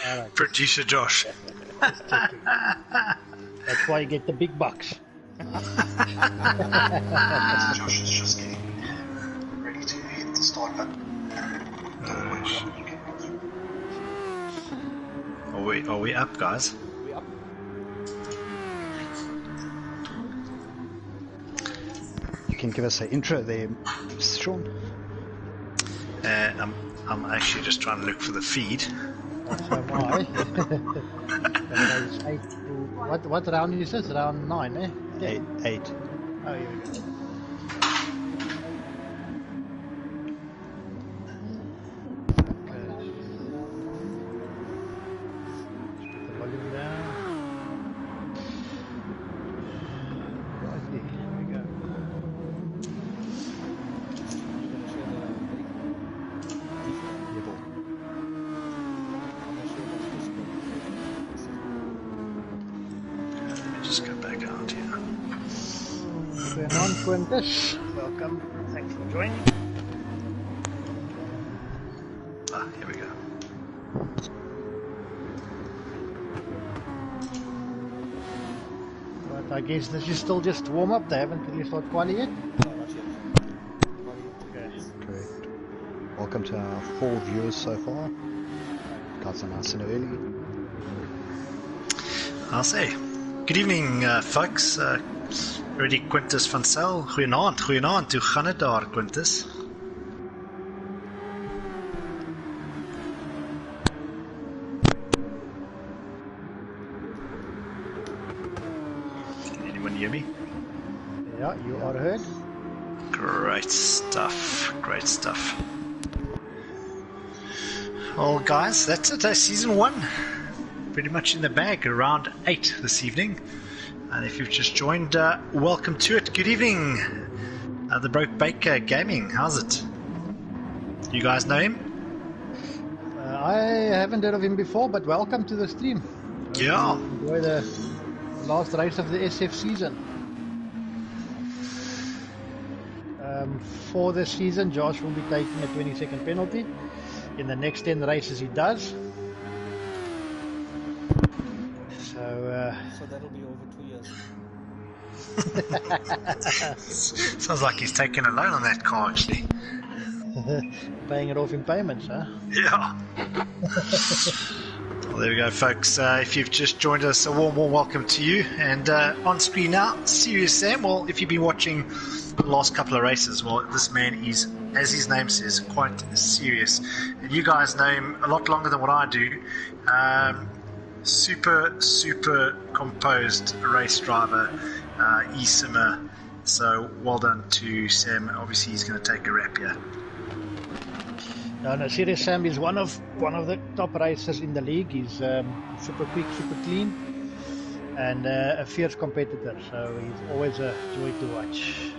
Right. Producer Josh. Just checking. That's why you get the big bucks. Josh is just getting ready to hit the start button. Are we up, guys? We up? You can give us an intro there, Sean. I'm actually just trying to look for the feed. So am I. What round is this? Round 9, eh? 8. Oh, here we go. Quintus, welcome. Thanks for joining. Here we go. But I guess this is still just warm up. They haven't really started quali yet. No, not yet. Okay. Correct. Welcome to our 4 viewers so far. Guys are nice and early. I'll say. Good evening, folks. Ready Quintus van Zyl. Goeienaand. Hoe gaan het daar, Quintus? Can anyone hear me? Yeah, you are heard. Great stuff. Well, guys, that's it. Season 1. Pretty much in the bag. Round 8 this evening. And if you've just joined, welcome to it. Good evening, the Broke Baker Gaming. How's it? You guys know him? I haven't heard of him before, but welcome to the stream. Yeah. Enjoy the last race of the SF season. For the season, Josh will be taking a 20-second penalty. In the next 10 races he does. So that'll be over 2 years. Sounds like he's taking a loan on that car, actually. Paying it off in payments, huh? Yeah. Well, there we go, folks. If you've just joined us, a warm welcome to you. And on screen now, Serious Sam. Well, if you've been watching the last couple of races, well, this man is, as his name says, quite serious. And you guys know him a lot longer than what I do. Super composed race driver, e-simmer. So well done to Sam. Obviously, he's going to take a rap here. No, Serious Sam is one of the top racers in the league. He's super quick, super clean, and a fierce competitor. So he's always a joy to watch.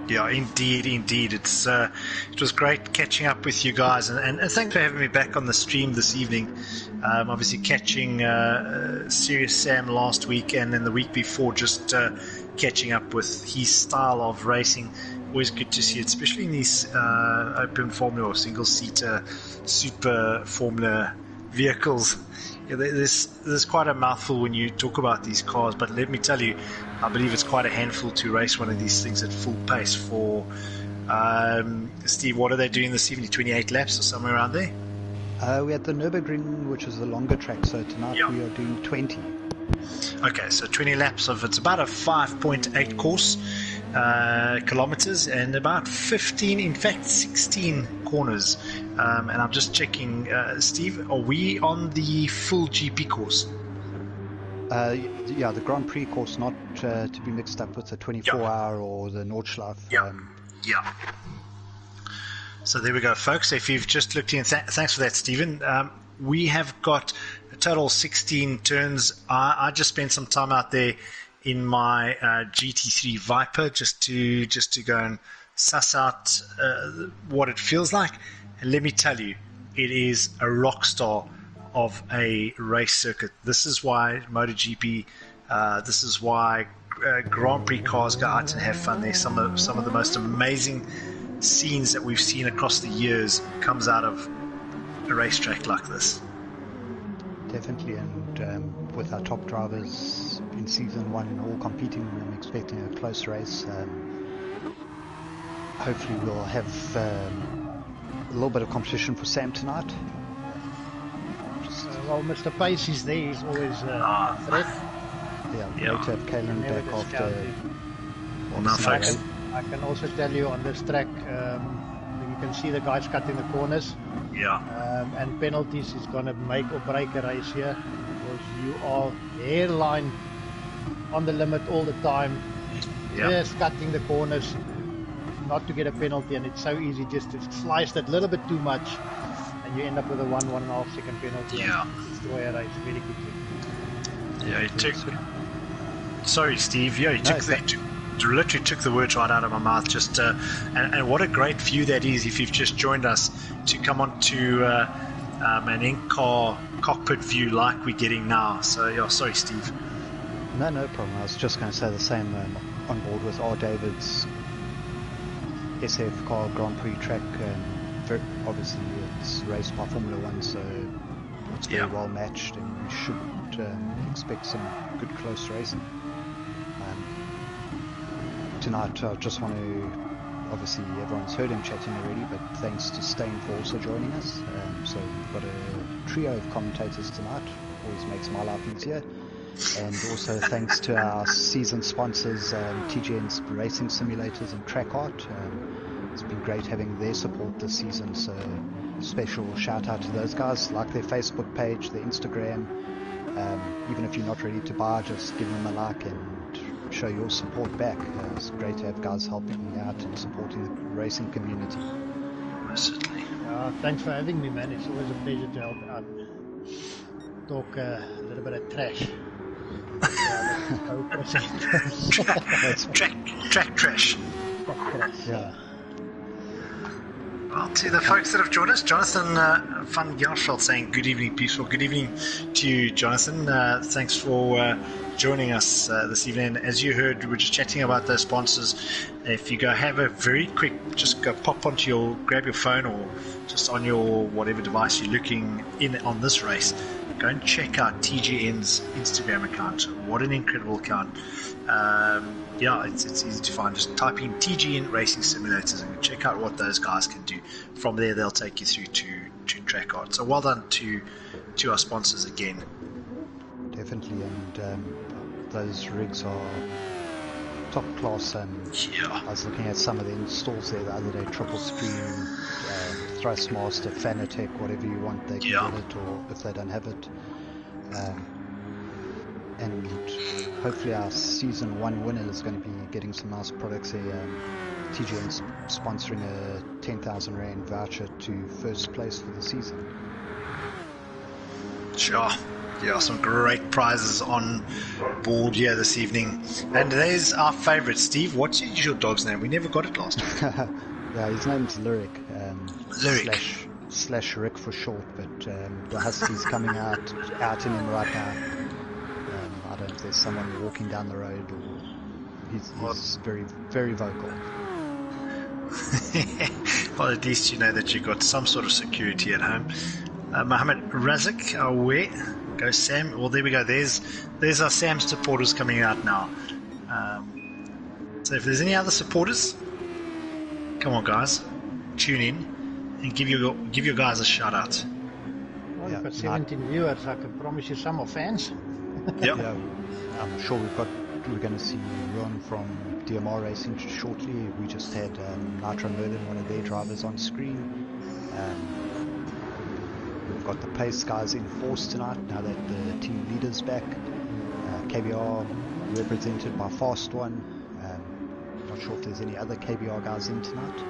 Yeah, indeed. It was great catching up with you guys, and thanks for having me back on the stream this evening. Obviously catching Serious Sam last week, and then the week before just catching up with his style of racing. Always good to see it, especially in these open formula or single-seater super formula vehicles. Yeah, there's quite a mouthful when you talk about these cars, but let me tell you, I believe it's quite a handful to race one of these things at full pace for Steve. What are they doing this evening? 28 laps or somewhere around there? We had the Nürburgring, which is the longer track, so tonight we are doing 20. Okay, so 20 laps of, it's about a 5.8 course, kilometers, and about 15, in fact 16 corners. And I'm just checking, Steve, are we on the full GP course? Yeah, the Grand Prix course, not to be mixed up with the 24-hour or the Nordschleife. Yeah. So there we go, folks. If you've just looked in, thanks for that, Stephen. We have got a total 16 turns. I just spent some time out there in my GT3 Viper just to go and suss out what it feels like. And let me tell you, it is a rock star of a race circuit. This is why MotoGP, this is why Grand Prix cars go out and have fun. There's some of the most amazing scenes that we've seen across the years comes out of a racetrack like this. Definitely, and with our top drivers in season 1 all competing, I'm expecting a close race. Hopefully we'll have a little bit of competition for Sam tonight. Well, Mr. Pace is there. He's always a threat. Yeah, Yeah. great to have Kalen Never back after. discount him. Well, now, folks, I can also tell you on this track, you can see the guys cutting the corners. yeah, And penalties is going to make or break a race here, because you are hairline on the limit all the time, yeah, just cutting the corners not to get a penalty, and it's so easy just to slice that little bit too much and you end up with a 1.5 second penalty Yeah. and destroy a race very quickly. yeah. He took. Sorry, Steve. Yeah, he No, literally took the words right out of my mouth. Just and what a great view that is if you've just joined us to come on to an in-car cockpit view like we're getting now. So yeah, sorry, Steve. No problem. I was just going to say the same. On board with R. David's SF car Grand Prix track. Obviously, it's raced by Formula One, so it's very Yeah. well matched, and we should expect some good close racing. Tonight, I just want to, obviously everyone's heard him chatting already, but thanks to Stain for also joining us. So we've got a trio of commentators tonight, always makes my life easier. And also thanks to our season sponsors, TGN's Racing Simulators and Track Art. It's been great having their support this season, so special shout out to those guys. Like their Facebook page, their Instagram. Even if you're not ready to buy, just give them a like and show your support back. It's great to have guys helping me out and supporting the racing community. Certainly. Thanks for having me, man. It's always a pleasure to help out. Talk a little bit of trash. Track trash. Yeah. Well, to the folks that have joined us, Jonathan van Giersveld saying good evening, peaceful. Good evening to you, Jonathan. Thanks for joining us this evening. As you heard, we were just chatting about those sponsors. If you go have a very quick, just go pop onto grab your phone or just on your whatever device you're looking in on this race, go and check out TGN's Instagram account. What an incredible account. Yeah, it's easy to find. Just type in TGN Racing Simulators and check out what those guys can do. From there, they'll take you through to track art. So well done to our sponsors again. Definitely, and those rigs are top class. Yeah. I was looking at some of the installs there the other day, triple screen, Thrustmaster, Fanatics, whatever you want, they can Yeah. get it, or if they don't have it. And hopefully our season 1 winner is going to be getting some nice products here. TGN's sponsoring a 10,000 Rand voucher to first place for the season. Sure. Yeah, some great prizes on board here this evening. And there's our favourite, Steve. What's your dog's name? We never got it last week. Yeah, his name's Lyric. Lyric. Slash Rick for short, but the husky's coming out in him right now. I don't know if there's someone walking down the road, or he's very, very vocal. Well, at least you know that you've got some sort of security at home. Mohammed Razik, away. Go Sam. Well, there we go. There's our Sam supporters coming out now. So if there's any other supporters, come on, guys, tune in and give your guys a shout out. Well, Yeah, we've got 17 viewers. I can promise you some are fans. Yep. Yeah, I'm sure we're going to see Ron from DMR Racing shortly. We just had Nitro Merlin, one of their drivers, on screen. We've got the pace guys in force tonight now that the team leader's back. KBR represented by Fast One. Not sure if there's any other KBR guys in tonight.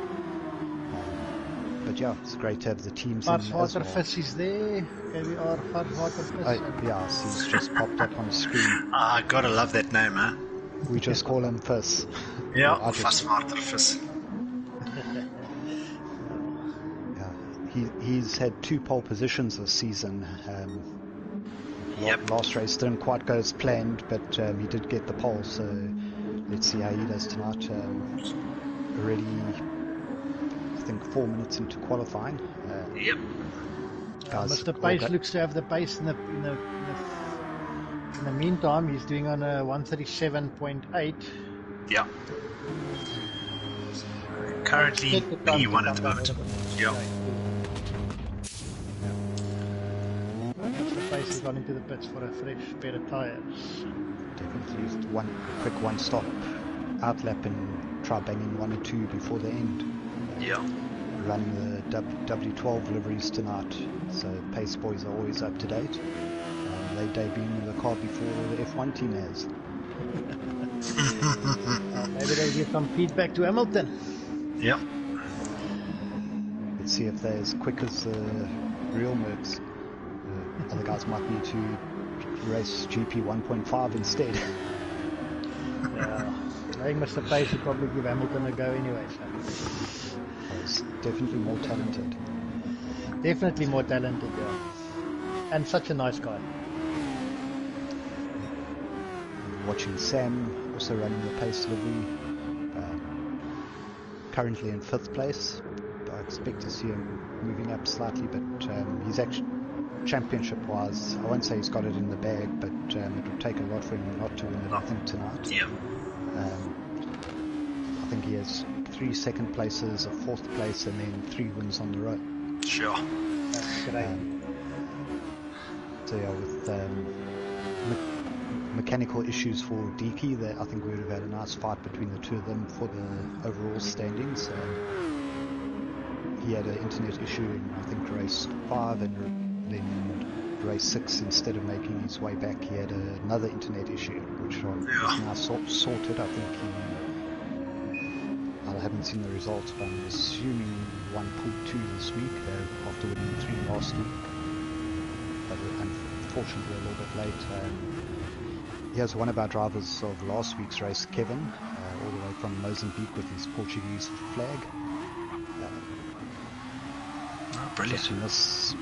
But yeah, it's great to have the teams in as well. Varswatervis is there. KBR Varswatervis. Yeah, he's just popped up on the screen. I gotta love that name, huh? We just call him Fizz. Yeah, I just- Varswatervis. Yeah, he's had 2 pole positions this season. Yep. Last race didn't quite go as planned, but he did get the pole, so let's see how he does tonight. Already, I think 4 minutes into qualifying. Yep. guys. Mr. Pace looks to have the pace in the meantime. He's doing on a 137.8. Yeah. Currently Take the time to P1 come at the down moment. a little bit. Yeah. Mr. Pace has gone into the pits for a fresh pair of tyres. Definitely used one quick one-stop outlap and try banging 1 or 2 before the end. Yeah. Running the W12 liveries tonight, so Pace boys are always up to date. They debuting the car before the F1 team has. Maybe they'll give some feedback to Hamilton. Yeah. Let's see if they're as quick as the real Mercs. Other guys might need to race GP 1.5 instead. Yeah. I think Mr. Pace will probably give Hamilton a go anyway. So. He's definitely more talented. Definitely more talented, yeah. And such a nice guy. Watching Sam also running the Pace livery. Currently in 5th place. I expect to see him moving up slightly, but he's actually championship-wise, I won't say he's got it in the bag, but it would take a lot for him not to win it, I think, tonight. Yeah. I think he has 3 second places, a 4th place, and then 3 wins on the road. Sure. That's great. So yeah, with mechanical issues for Deaky, I think we would have had a nice fight between the two of them for the overall standings. He had an internet issue in, I think, race 5, and then race 6, instead of making his way back, he had another internet issue, which is now sorted. I think I haven't seen the results, but I'm assuming one pulled 2 this week after winning 3 last week. But unfortunately a little bit late. Here's one of our drivers of last week's race, Kevin, all the way from Mozambique with his Portuguese flag. Brilliant.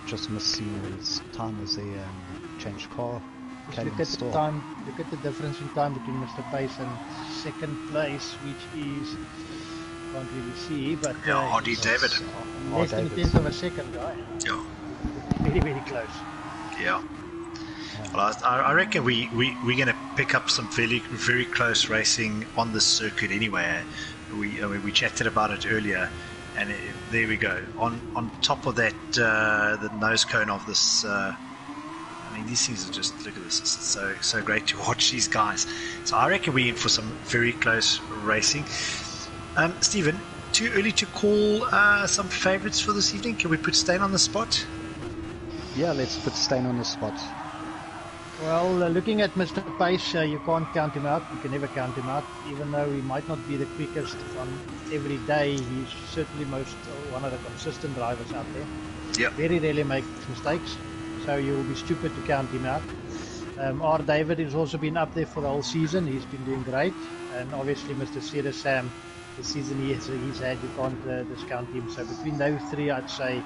Just missed seeing his time as they changed car. Look at the time. Look at the difference in time between Mr. Pace and 2nd place, which is can't really see, but Hardy David. Less than a tenth of a second, guy. Yeah. Very, very close. Yeah. Well, I reckon we're going to pick up some very, very close racing on this circuit anyway. We chatted about it earlier, and there we go. On top of that, the nose cone of this. I mean, these things are just, look at this. It's so great to watch these guys. So I reckon we're in for some very close racing. Stephen, too early to call some favourites for this evening? Can we put Stain on the spot? Yeah, let's put Stain on the spot. Well, looking at Mr. Pace, you can't count him out. You can never count him out. Even though he might not be the quickest on every day, he's certainly one of the consistent drivers out there. Yeah. Very rarely makes mistakes, so you will be stupid to count him out. R. David has also been up there for the whole season. He's been doing great. And obviously Mr. Sam, the season he's had, you can't discount him. So between those 3, I'd say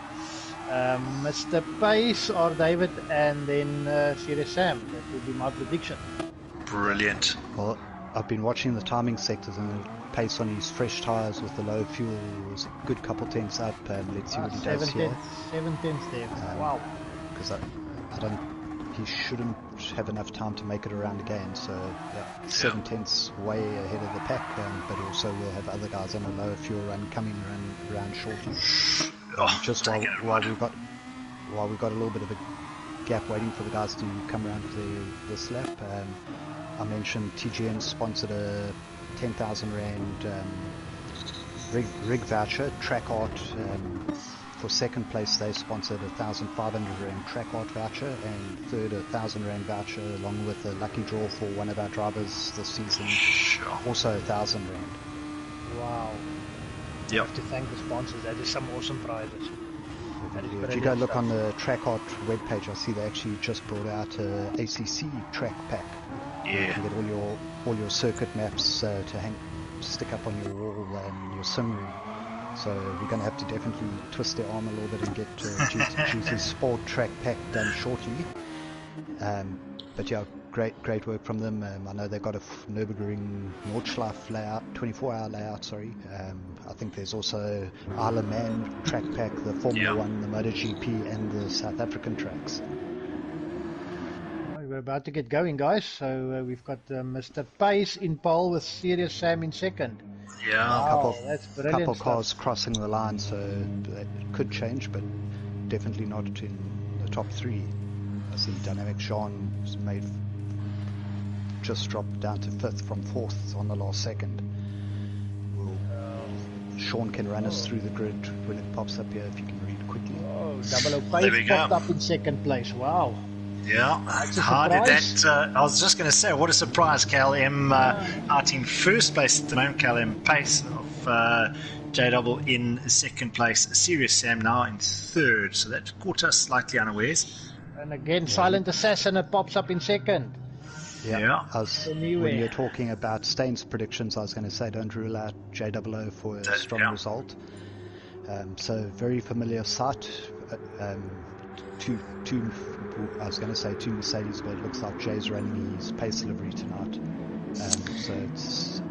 Mr. Pace, R. David, and then Sam. That would be my prediction. Brilliant. Well, I've been watching the timing sectors, and the Pace on his fresh tyres with the low fuel was a good couple tenths up. Let's see what he does here. 7 tenths there. Wow. Because he shouldn't have enough time to make it around again. So 7 tenths way ahead of the pack, but also we'll have other guys on a lower fuel run coming around shortly. Just while we've got a little bit of a gap waiting for the guys to come around for this lap, I mentioned TGN sponsored a 10,000 Rand rig voucher. Track Art, for 2nd place, they sponsored a 1,500 Rand Track Art voucher, and 3rd, a 1,000 Rand voucher, along with a lucky draw for one of our drivers this season, also 1,000 Rand. Wow. Yep. You have to thank the sponsors. That is some awesome prizes. If you go look on the Track Art webpage, I see they actually just brought out a ACC track pack. Yeah. You can get all your circuit maps to stick up on your wall and your sim room. So we're going to have to definitely twist their arm a little bit and get GT Sport track pack done shortly. But yeah, great work from them. I know they've got a Nürburgring Nordschleife layout, 24-hour layout. Sorry. I think there's also Isle of Man track pack, the Formula One, the MotoGP, and the South African tracks. We're about to get going, guys. So we've got Mr. Pace in pole with Serious Sam in second. Yeah. Wow, that's brilliant. Couple stuff. cars crossing the line, so that could change, but definitely not in the top three. I see Dynamic Jean's made just dropped down to fifth from fourth on the last second. Sean can run us through the grid when it pops up here, if you can read quickly. Oh, Double O Pace popped up in second place. Wow. Yeah, how did that? I was just going to say, what a surprise! Cal M out in first place at the moment. Cal M Pace of J Double in second place. Serious Sam now in third, so that caught us slightly unawares. And again, Silent Assassin pops up in second. Yeah. When you're talking about Stain's predictions, I was going to say don't rule out JOO for a strong result. So very familiar sight. I was going to say two Mercedes, but it looks like Jay's running his pace livery tonight. So it's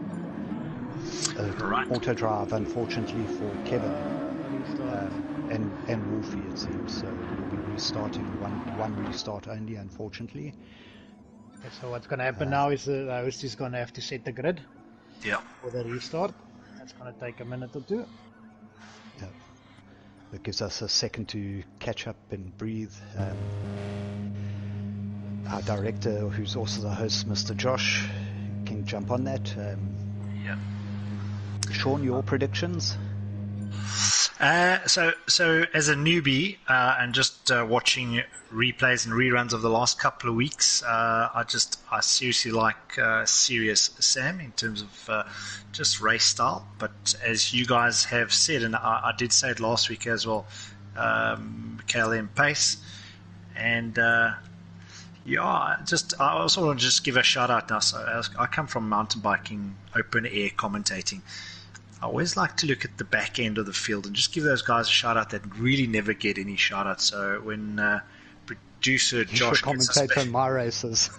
auto drive, unfortunately, for Kevin and Wolfie, it seems. So we'll be restarting one restart only, unfortunately. Okay, so what's going to happen now is the host is going to have to set the grid for the restart. That's going to take a minute or two. Yeah. It gives us a second to catch up and breathe. Our director, who's also the host, Mr. Josh, can jump on that. Sean, your predictions? So as a newbie and just watching replays and reruns of the last couple of weeks, I seriously like Serious Sam in terms of just race style. But as you guys have said, and I did say it last week as well, KLM pace, and I also want to just give a shout out now. So I come from mountain biking, open air commentating. I always like to look at the back end of the field and just give those guys a shout out that really never get any shout out. So when producer Josh commentate on my races.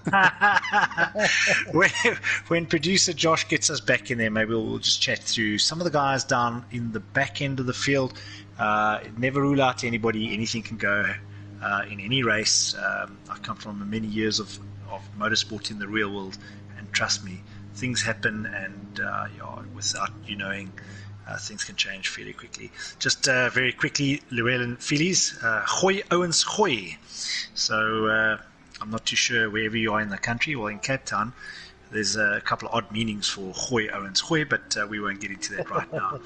when producer Josh gets us back in there, maybe we'll just chat through some of the guys down in the back end of the field. Never rule out anybody. Anything can go in any race. I come from many years of motorsport in the real world, and trust me, things happen, and without you knowing, things can change fairly quickly. Just very quickly, Llewellyn Phillies, Gooi Owens Gooi. So I'm not too sure wherever you are in the country. Well, in Cape Town, there's a couple of odd meanings for Gooi Owens Gooi, but we won't get into that right now.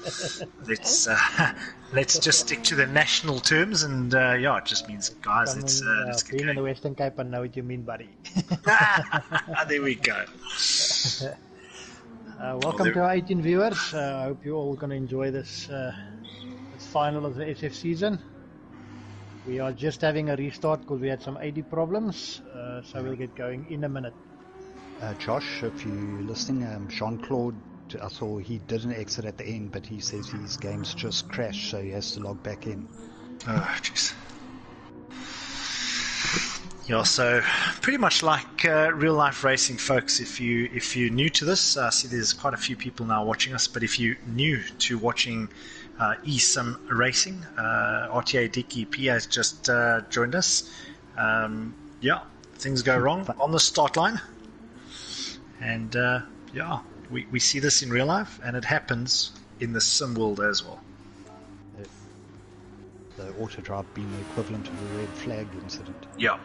Let's just stick to the national terms, and it just means, guys, let's get being going. in the Western Cape, I know what you mean, buddy. There we go. Welcome to our 18 viewers. I hope you're all going to enjoy this final of the SF season. We are just having a restart because we had some AD problems, so we'll get going in a minute. Josh, if you're listening, Jean-Claude, I saw he didn't exit at the end, but he says his game's just crashed, so he has to log back in. Oh, jeez. Yeah, so pretty much like real life racing, folks. If you're new to this, I see there's quite a few people now watching us. But if you're new to watching eSim Racing, RTA Dicky P has just joined us. Things go wrong on the start line, and we see this in real life, and it happens in the sim world as well. The auto drive being the equivalent of a red flag incident. Yeah.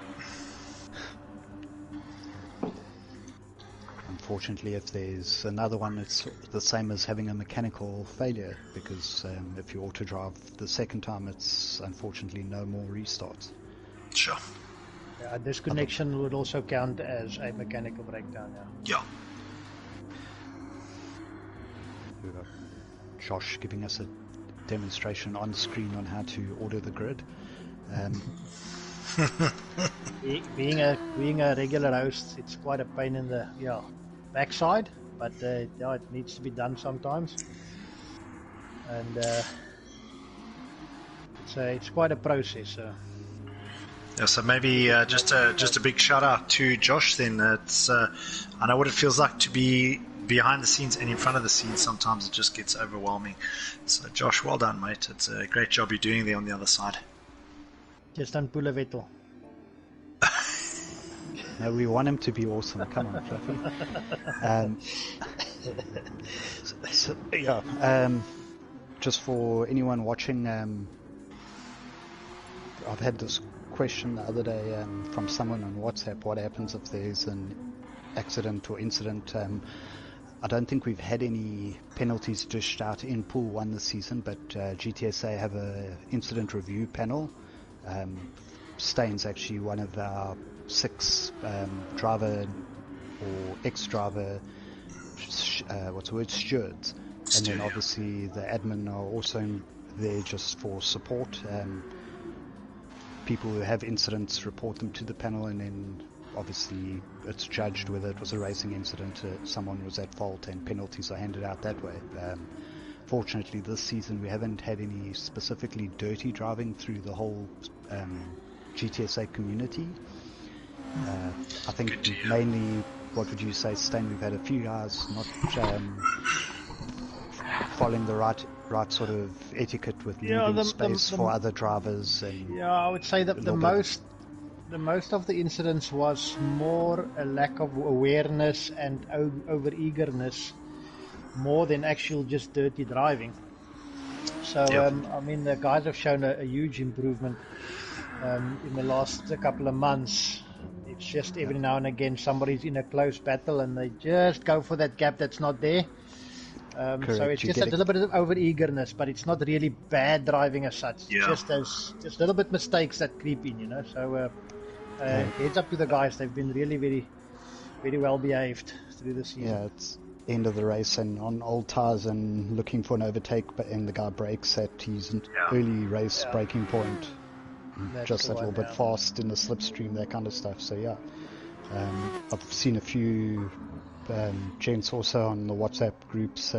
Unfortunately, if there's another one, it's the same as having a mechanical failure, because if you auto drive the second time, it's unfortunately no more restarts. Sure. Yeah, disconnection would also count as a mechanical breakdown. Yeah. We've got Josh giving us a demonstration on screen on how to order the grid. Being a regular host, it's quite a pain in the backside, but it needs to be done sometimes, and it's quite a process. Yeah, so maybe just a big shout out to Josh. Then I know what it feels like to be behind the scenes and in front of the scenes. Sometimes it just gets overwhelming. So Josh, well done, mate. It's a great job you're doing there on the other side. Just don't pull a Vettel. No, we want him to be awesome. Come on, Fluffy. Just for anyone watching, I've had this question the other day from someone on WhatsApp. What happens if there's an accident or incident? I don't think we've had any penalties dished out in Pool 1 this season, but GTSSA have a incident review panel. Stain's actually one of our 6 driver or ex-driver stewards, and then obviously the admin are also there just for support. People who have incidents report them to the panel, and then obviously it's judged whether it was a racing incident, someone was at fault, and penalties are handed out that way. Fortunately this season we haven't had any specifically dirty driving through the whole GTSA community. I think mainly, what would you say, Stain, we've had a few guys not following the right sort of etiquette with leaving space for other drivers. And I would say that the most of the incidents was more a lack of awareness and over eagerness, more than actual just dirty driving. So I mean, the guys have shown a huge improvement in the last couple of months. It's just every now and again somebody's in a close battle and they just go for that gap that's not there. So it's just a little bit of over eagerness, but it's not really bad driving as such. Just little bit mistakes that creep in, you know. So heads up to the guys; they've been really very, very well behaved through the season. Yeah, it's end of the race and on old tires and looking for an overtake, and the guy brakes at his early race braking point. That's just a little bit fast in the slipstream, that kind of stuff. So I've seen a few gents also on the WhatsApp groups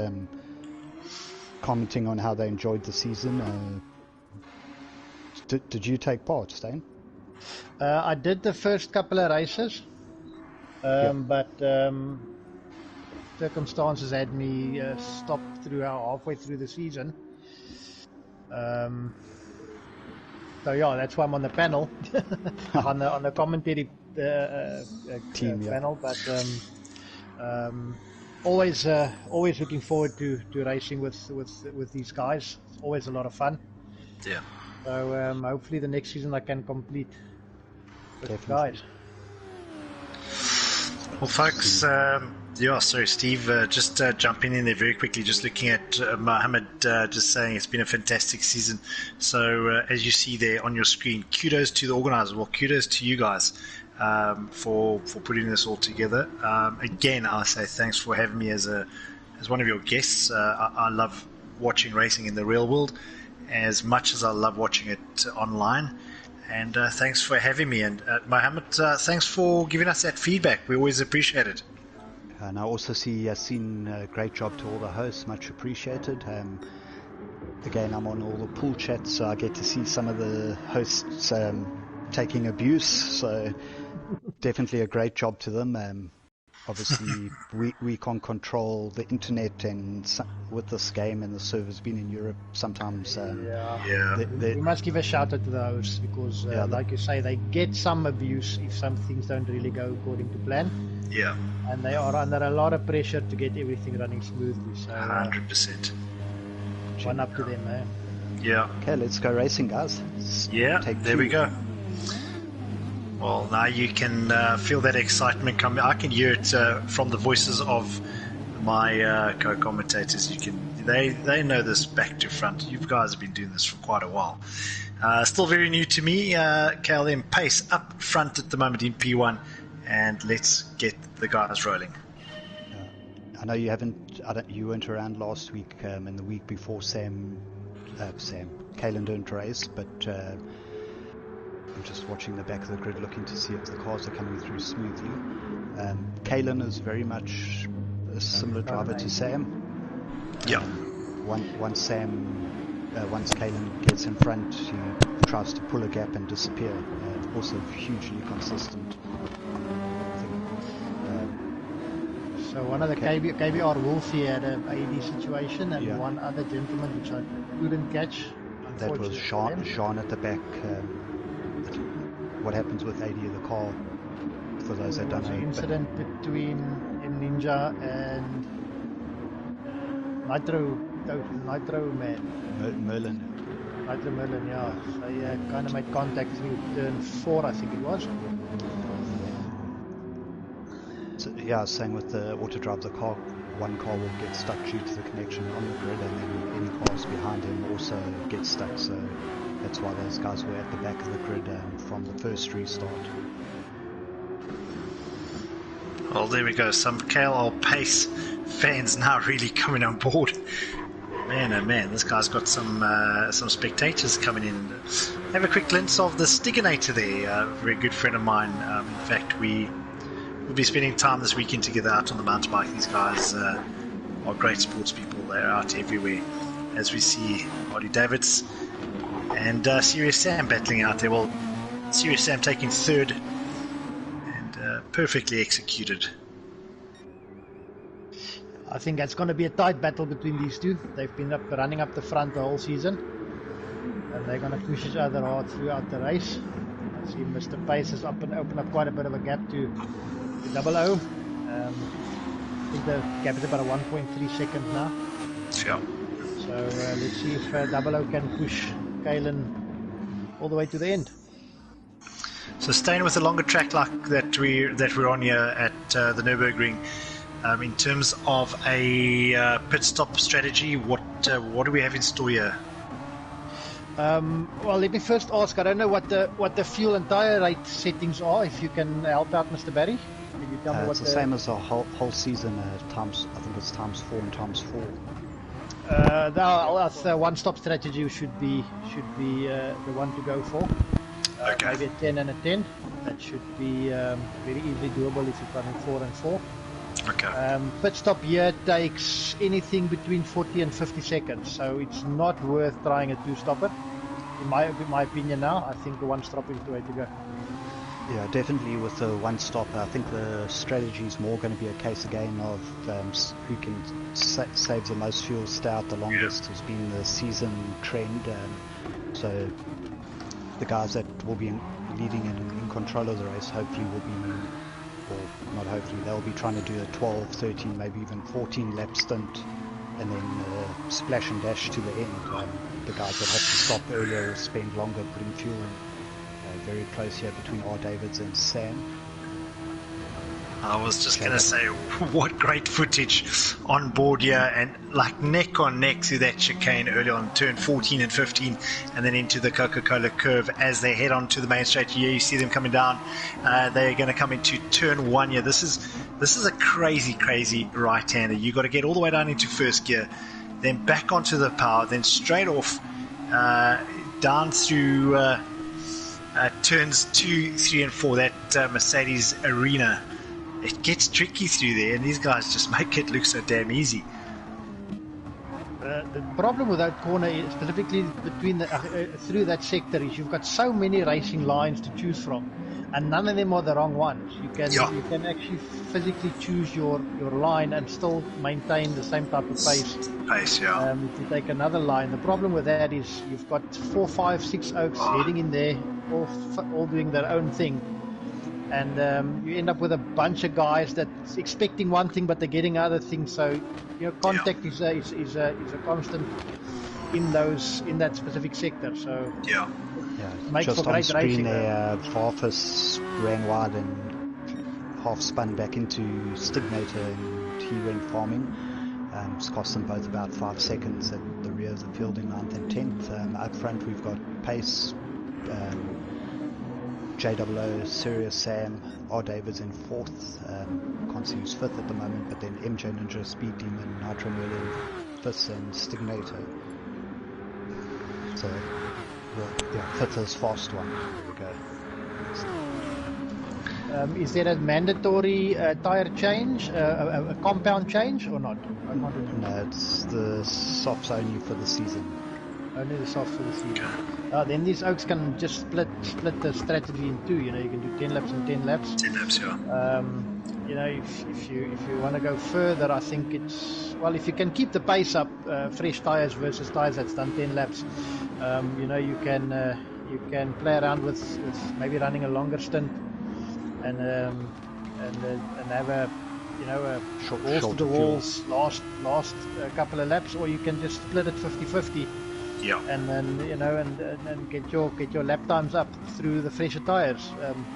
commenting on how they enjoyed the season. Did you take part, Stain? I did the first couple of races, but circumstances had me stopped halfway through the season. So that's why I'm on the panel, on the commentary team panel. But always looking forward to racing with these guys. It's always a lot of fun. Yeah. So hopefully the next season I can complete with the guys. Well, folks. Sorry, Steve, just jumping in there very quickly, just looking at Mohammed just saying it's been a fantastic season. So as you see there on your screen, kudos to the organisers. Well, kudos to you guys for putting this all together. Again, I'll say thanks for having me as one of your guests. I love watching racing in the real world as much as I love watching it online. And thanks for having me. And Mohammed, thanks for giving us that feedback. We always appreciate it. And I also see Yassine, a great job to all the hosts, much appreciated. Again, I'm on all the pool chats, so I get to see some of the hosts taking abuse, so definitely a great job to them. Obviously, we can't control the internet, and with this game and the servers being in Europe, sometimes we must give a shout out to the hosts, because like you say, they get some abuse if some things don't really go according to plan. Yeah. And they are under a lot of pressure to get everything running smoothly. So 100%. One up to them, man. Yeah. Okay, let's go racing, guys. There we go. Well, now you can feel that excitement coming. I can hear it from the voices of my co-commentators. They know this back to front. You guys have been doing this for quite a while. Still very new to me. KLM pace up front at the moment in P1, and let's get the guys rolling. I know you weren't around last week and the week before. Kalen didn't race, but I'm just watching the back of the grid, looking to see if the cars are coming through smoothly. Kalen is very much a similar driver to Sam. Yeah. Once Sam once Kalen gets in front, he tries to pull a gap and disappear. Also hugely consistent. So one of the KBR Wolfie had an AD situation, and Yeah. one other gentleman which I couldn't catch. That was unfortunately. Sean at the back. What happens with AD of the car? For those that There don't was an know. incident between M Ninja and Nitro Man. Merlin. Nitro Merlin, yeah. So he kind of made contact through turn 4, I think it was. So, yeah, same with the auto drive. The car, one car will get stuck due to the connection on the grid, and then any cars behind him also get stuck. So that's why those guys were at the back of the grid from the first restart. Well, there we go. Some KL Pace fans now really coming on board. Man, oh man, this guy's got some spectators coming in. Have a quick glimpse of the Stiginator there. A very good friend of mine. In fact, we'll be spending time this weekend together out on the mountain bike. These guys are great sports people. They're out everywhere. As we see Harley Davids and Serious Sam battling out there. Well, Serious Sam taking third and perfectly executed. I think that's going to be a tight battle between these two. They've been running up the front the whole season, and they're going to push each other hard throughout the race. I see Mr. Pace has opened up quite a bit of a gap to Double O. I think the gap is about a 1.3 seconds now. Yeah. So let's see if Double O can push Kalen all the way to the end. So staying with the longer track like that we're on here at the Nürburgring. In terms of a pit stop strategy, what do we have in store here? Well, let me first ask. I don't know what the fuel and tire rate settings are. If you can help out, Mr. Barry, can you tell me what It's the same as the whole season. Times, I think it's times 4 and times 4. That's the one-stop strategy. Should be the one to go for. Okay. Maybe a 10 and a 10. That should be very easily doable if you're running 4 and 4. Okay. Pit stop here takes anything between 40 and 50 seconds, so it's not worth trying a two-stopper. In my opinion now, I think the one-stop is the way to go. Yeah, definitely with the one-stopper. I think the strategy is more going to be a case again of who can save the most fuel, stay out the longest. Has been the season trend. So the guys that will be leading and in control of the race hopefully will be, or not hopefully, they'll be trying to do a 12, 13, maybe even 14 lap stint, and then splash and dash to the end. The guys that have to stop earlier will spend longer putting fuel in. Very close here between R. Davids and Sam. I was just going to say, what great footage on board here, and like neck on neck through that chicane early on, turn 14 and 15, and then into the Coca-Cola curve as they head on to the main straight. Here you see them coming down. They're going to come into turn 1 here. This is a crazy right-hander. You've got to get all the way down into first gear, then back onto the power, then straight off down through turns 2, 3, and 4. That Mercedes arena. It gets tricky through there, and these guys just make it look so damn easy. The problem with that corner, is specifically between through that sector, is you've got so many racing lines to choose from, and none of them are the wrong ones. You can actually physically choose your line and still maintain the same type of pace. If you take another line, the problem with that is you've got 4, 5, 6 oaks heading in there, all doing their own thing. And you end up with a bunch of guys that's expecting one thing, but they're getting other things. So, contact is a constant in that specific sector. So makes Just for on great screen racing. there, Farfus ran wide and half spun back into Stignator, and he went farming. It's cost them both about 5 seconds at the rear of the field in 9th and 10th. Up front we've got Pace, JOO, Serious Sam, R. Davids in 4th, can't see who's 5th at the moment, but then MJ Ninja, Speed Demon, Nitro Merlin, 5th, and Stignator. So, 5th is fast one. There we go. Is there a mandatory tire change, a compound change, or not? No, it's the softs only for the season. Only the softs for the season. Then these oaks can just split the strategy in two. You know, you can do 10 laps and 10 laps. 10 laps, yeah. You know, if you want to go further, I think it's, well, if you can keep the pace up, fresh tires versus tires that's done 10 laps, you know, you can play around with maybe running a longer stint and have a, you know, a Short- balls to shorter the walls last couple of laps, or you can just split it 50-50. Yeah. And then, you know, and get your lap times up through the fresher tires.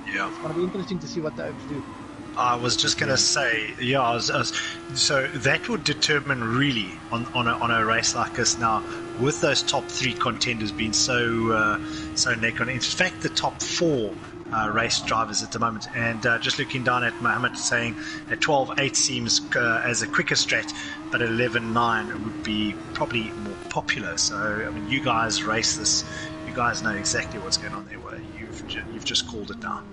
Yeah. It's going to be interesting to see what the Oaks do. I was just going to say, so that would determine really on a race like this now, with those top three contenders being so neck on. In fact, the top four race drivers at the moment, and just looking down at Mohammed saying at 12.8 seems as a quicker strat, but 11.9 would be probably more popular. So I mean, you guys race this, you guys know exactly what's going on there. Well, you've just called it now.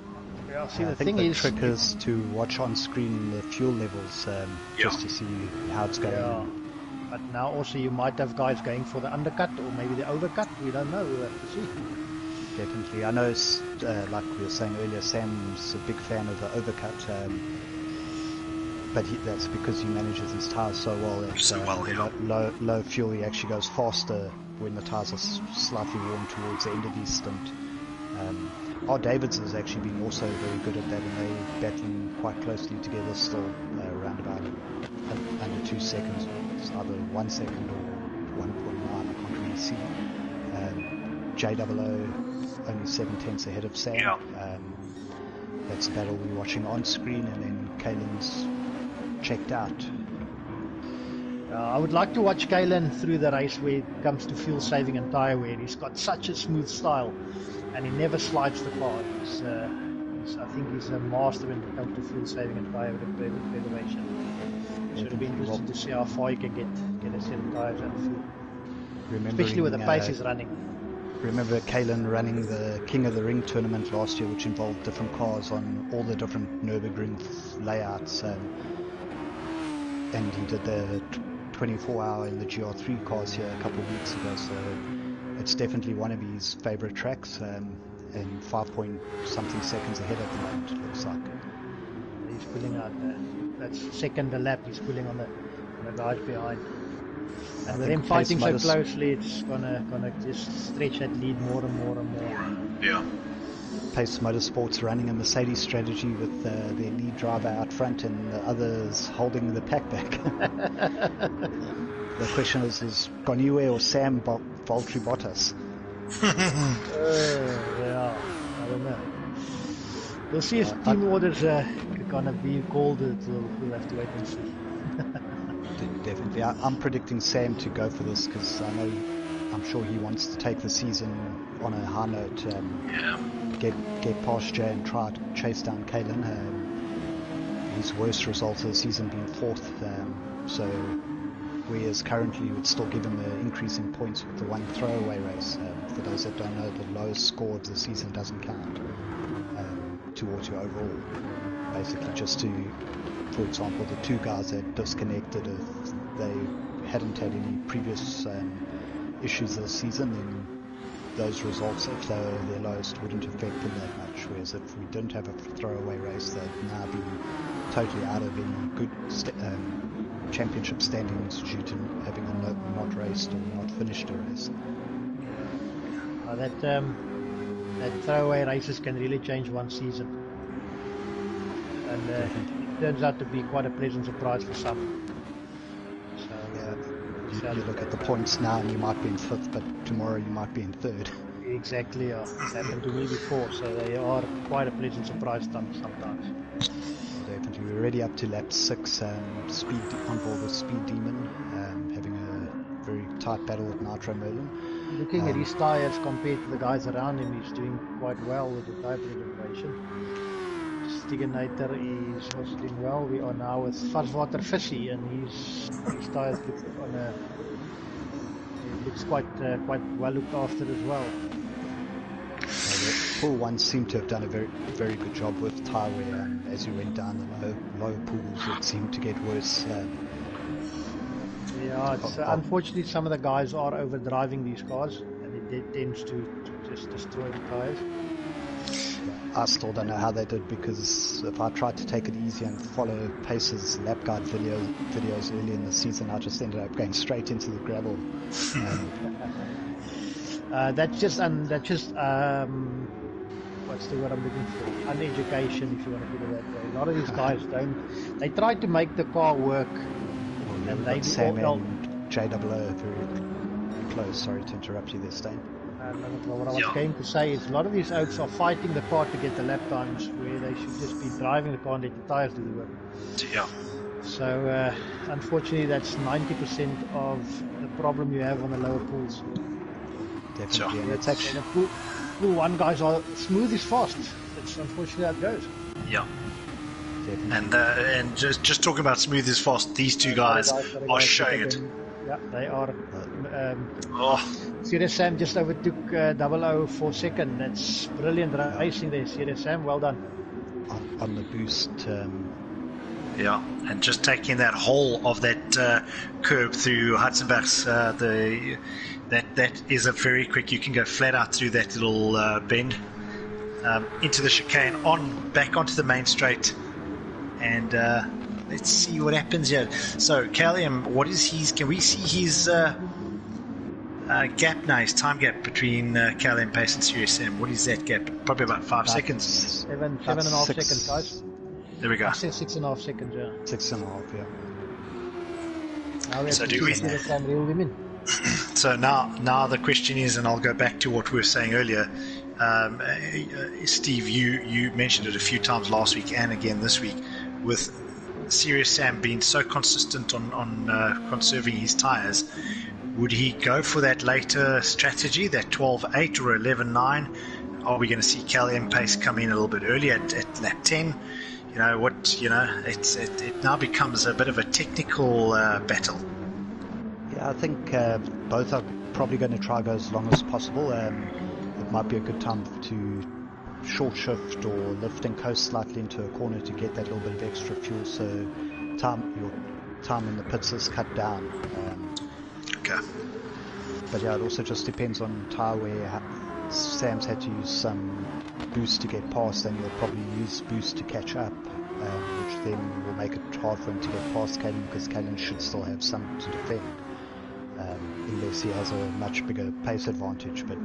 Yeah, see, I the think thing the is, trick is to watch on screen the fuel levels just to see how it's going. yeah, but now also you might have guys going for the undercut or maybe the overcut. We don't know. We'll have to see. Definitely. I know, like we were saying earlier, Sam's a big fan of the overcut, but that's because he manages his tyres so well. At low fuel, he actually goes faster when the tyres are slightly warm towards the end of his stint. Davids has actually been also very good at that, and they're battling quite closely together still, around about under 2 seconds. It's either 1 second or 1.9, I can't really see. JOO only 7/10 ahead of Sam. Yeah. That's the battle we're watching on screen, and then Kaelin's checked out. I would like to watch Kaylen through the race where it comes to fuel saving and tyre wear. He's got such a smooth style, and he never slides the car. I think he's a master when it comes to fuel saving and tyre preservation. So it'll be interesting to see how far he can get a set of tyres out of fuel, especially with the pace he's running. Remember Kaylen running the King of the Ring tournament last year, which involved different cars on all the different Nürburgring layouts, and he did the 24-hour in the GR3 cars here a couple of weeks ago, so it's definitely one of his favourite tracks, and 5-point-something seconds ahead at the moment, it looks like. He's pulling out, that's second a lap, he's pulling on the guys behind. And with them fighting so closely, it's gonna just stretch that lead more and more and more. Yeah. Pace Motorsports running a Mercedes strategy with their lead driver out front and the others holding the pack back. The question is Gonue or Sam Valtteri Bottas? Yeah, I don't know. We'll see if team orders are gonna be called. We'll have to wait and see. Definitely. I'm predicting Sam to go for this because I'm sure he wants to take the season on a high note. Get past Jay and try to chase down Kaylen. His worst result of the season being fourth. So whereas currently would still give him an increase in points with the one throwaway race. For those that don't know, the lowest score of the season doesn't count towards your overall. Basically just to, for example, the two guys that disconnected, if they hadn't had any previous issues this season, then those results, if they were their lowest, wouldn't affect them that much. Whereas if we didn't have a throwaway race, they'd now be totally out of any good championship standings due to having not raced or not finished a race. That throwaway races can really change one season, and it turns out to be quite a pleasant surprise for some. So you look at the points now and you might be in fifth, but tomorrow you might be in third. Exactly, it's happened to me before, so they are quite a pleasant surprise sometimes. Definitely. We're already up to lap 6, speed on board with Speed Demon, having a very tight battle with Nitro Merlin. Looking at his tyres compared to the guys around him, he's doing quite well with the tyre preservation. Stiganator is also doing well. We are now with Varswater Fishy, and his tyres looks quite well looked after as well. The pool ones seem to have done a very, very good job with tyre wear. As you went down the lower pools, it seemed to get worse. Yeah, it's, unfortunately, some of the guys are overdriving these cars, and it tends to just destroy the tires. I still don't know how they did, because if I tried to take it easy and follow Pace's lap guide videos early in the season, I just ended up going straight into the gravel. That's just what's the word I'm looking for? Uneducation, if you want to put it that way. A lot of these guys don't. They try to make the car work, and they do Sam all. and JWO very close. Sorry to interrupt you there, Stain. What I was going to say is a lot of these oaks are fighting the car to get the lap times, where they should just be driving the car and let the tires do the work. Yeah. So unfortunately, that's 90% of the problem you have on the lower pools. Definitely, and it's actually pool one guys are smooth is fast. It's unfortunately how it goes. Yeah. definitely. And just talking about smooth is fast, these two guys are showing it. Yeah, they are. Oh, Serious Sam just overtook 00 for second. That's brilliant racing there, Serious Sam. Well done. On the boost. yeah, and just taking that whole of that curb through Hudson-Bach's, that is a very quick. You can go flat out through that little bend into the chicane, back onto the main straight, and let's see what happens here. So Callum, what is his? Can we see his gap now? His time gap between Callum Pace and Serious Sam. What is that gap? Probably about 5 seconds. Seven and a half seconds, guys. There we go. I said 6.5 seconds, yeah. 6.5, yeah. Now we have So to do we- see Serious Sam reel them in. So now the question is, and I'll go back to what we were saying earlier. Steve, you mentioned it a few times last week and again this week, with Serious Sam being so consistent on conserving his tyres. Would he go for that later strategy, that 12.8 or 11.9? Are we going to see Callum Pace come in a little bit earlier at lap 10? It now becomes a bit of a technical battle. Yeah, I think both are probably going to try go as long as possible. It might be a good time to short shift or lift and coast slightly into a corner to get that little bit of extra fuel, so your time in the pits is cut down. Okay. But yeah, it also just depends on tyre wear. Sam's had to use some boost to get past, and he'll probably use boost to catch up, which then will make it hard for him to get past Caden, because Caden should still have some to defend, unless he has a much bigger pace advantage. But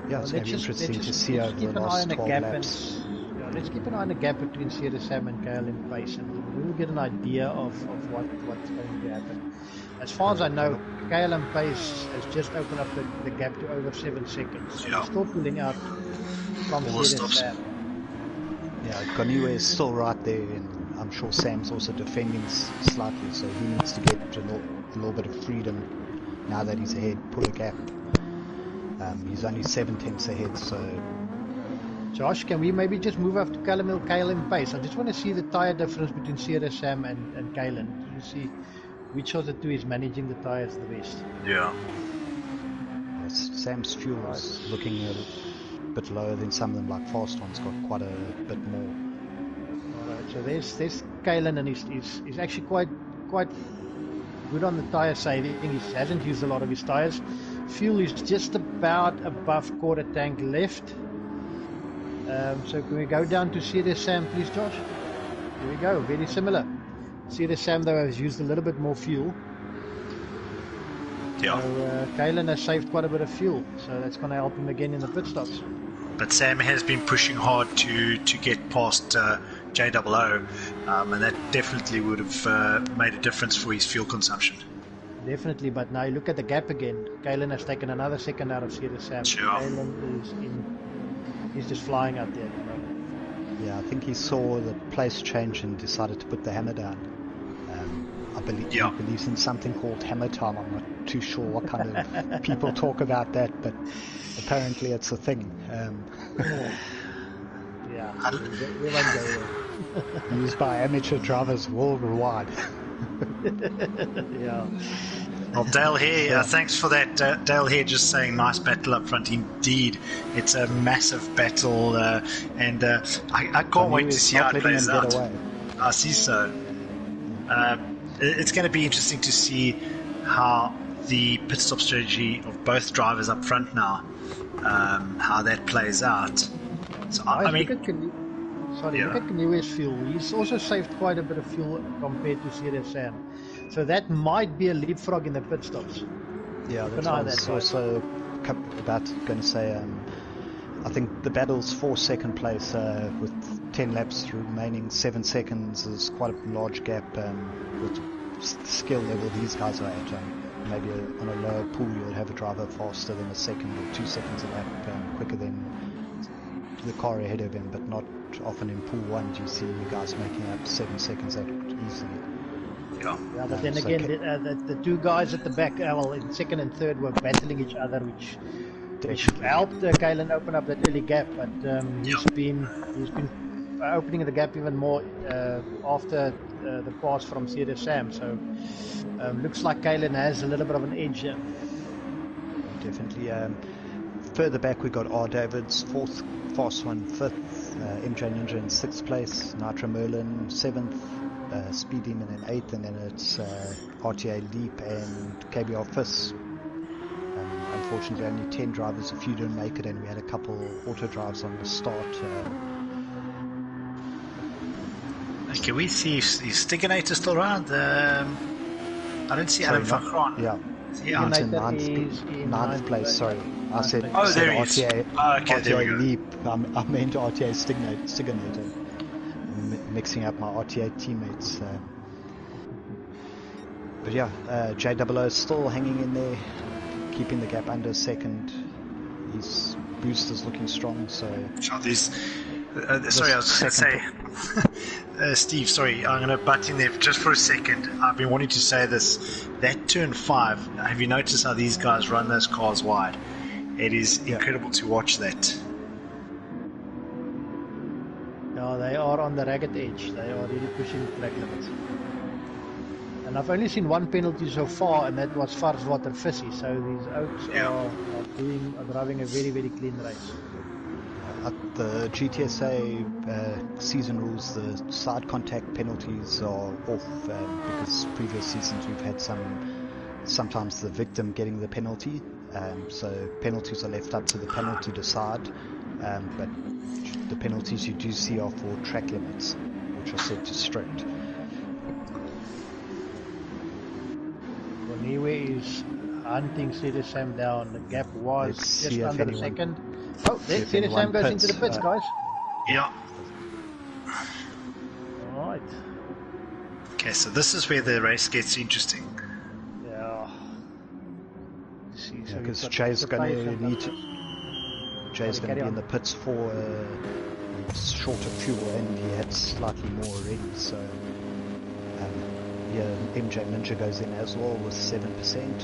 yeah, it's going to be interesting to see over the last 12 laps. Let's keep an eye on the gap between Serious Sam and Callum Pace, and we'll get an idea of what's going to happen. As far as I know, Callum Pace has just opened up the gap to over 7 seconds. So he's still pulling out from Serious Sam. Yeah, Ganiwe is still right there, and I'm sure Sam's also defending slightly, so he needs to get a little bit of freedom now that he's ahead, pull a gap. He's only 7 tenths ahead, so... Josh, can we maybe just move up to Callum Pace? I just want to see the tyre difference between Serious Sam and Callum. You see which of the two is managing the tyres the best. Yeah. Sam's fuel is looking a bit lower than some of them, like Fast One's got quite a bit more. Alright, so there's Callum, and he's actually quite good on the tyre saving. He hasn't used a lot of his tyres. Fuel is just about above quarter tank left. So can we go down to Serious Sam, please, Josh? Here we go, very similar. Serious Sam, though, has used a little bit more fuel. Yeah. So Kalen has saved quite a bit of fuel, so that's going to help him again in the pit stops. But Sam has been pushing hard to get past JWO, and that definitely would have made a difference for his fuel consumption. Definitely, but now you look at the gap again. Kalen has taken another second out of Serious Sam. Sure. Kalen he's just flying out there. Yeah, I think he saw the place change and decided to put the hammer down. I believe he believes in something called hammer time. I'm not too sure what kind of people talk about that, but apparently it's a thing. Yeah, we won't go there. Used by amateur drivers worldwide. Yeah. Well, Dale here, thanks for that. Dale here just saying nice battle up front. Indeed, it's a massive battle, and I can't wait to see how it plays out. I see so. It's going to be interesting to see how the pit stop strategy of both drivers up front now, how that plays out. So I mean, look at Kaniwe's fuel. He's also saved quite a bit of fuel compared to Serious Sam. So that might be a leapfrog in the pit stops. Yeah, that's what I was also about going to say. I think the battles for second place with 10 laps remaining, 7 seconds is quite a large gap with the skill level these guys are at. Maybe on a lower pool you'll have a driver faster than a second or 2 seconds a lap quicker than the car ahead of him, but not often in pool 1 do you see you guys making up 7 seconds that easily. yeah, but then again, the two guys at the back, in second and third, were battling each other, which helped Kaylen open up that early gap. But he's been opening the gap even more after the pass from Serious Sam. So looks like Kaylen has a little bit of an edge here. Definitely. Further back we got R. Davids, 4th, Fast One 5th, MJ Ninja in 6th place, Nitro Merlin 7th, Speed Demon in 8th, and then it's RTA Leap and KBR 5th. Unfortunately only 10 drivers, a few didn't make it, and we had a couple auto drives on the start. okay, we see is Stiganator still around. I don't see Adam van Graan. Yeah. Yeah, He's in 9th place, sorry. I said, there he is. RTA, Okay, there we go. Leap. I meant RTA Stiganator. Mixing up my RTA teammates. But yeah, JOO is still hanging in there, keeping the gap under a second. His boost is looking strong, so... sorry, I was going to say... Steve, sorry, I'm going to butt in there just for a second. I've been wanting to say this. That turn 5, have you noticed how these guys run those cars wide? It is incredible to watch that. No, they are on the ragged edge. They are really pushing track limits. And I've only seen one penalty so far, and that was Varswater Fissy. So these Oaks are driving a very, very clean race. At the GTSSA season rules, the side contact penalties are off because previous seasons we've had sometimes the victim getting the penalty. So penalties are left up to the panel to decide. But the penalties you do see are for track limits, which are set to strict. Niwe is hunting Serious Sam down. The gap was just under a second. Oh, there Serious Sam goes into the pits, guys. Yeah. Alright. Okay, so this is where the race gets interesting. Yeah. Because Jay's going to need to... Jay's going to be in the pits for shorter fuel, and he had slightly more already, so... MJ Ninja goes in as well with 7%.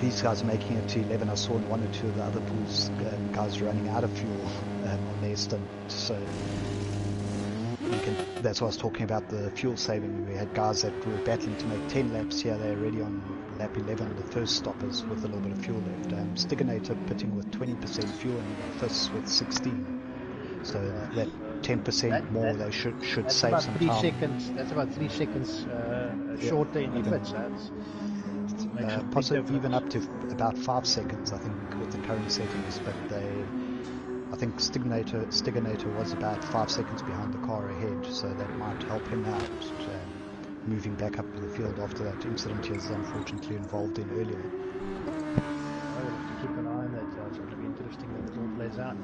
These guys are making it to 11. I saw in one or two of the other pools, guys running out of fuel on their stint. So that's why I was talking about the fuel saving. We had guys that were battling to make 10 laps here. They're already on lap 11, the first stoppers, with a little bit of fuel left. Stiganator pitting with 20% fuel and Fist with 16. So that 10% more, they should save some time. That's about 3 seconds shorter in the pits. Possibly even up to about 5 seconds, I think, with the current settings. But I think Stiganator was about 5 seconds behind the car ahead, so that might help him out, moving back up to the field after that incident he was unfortunately involved in earlier. I'll have to keep an eye on that. It's going to be interesting when it all plays out.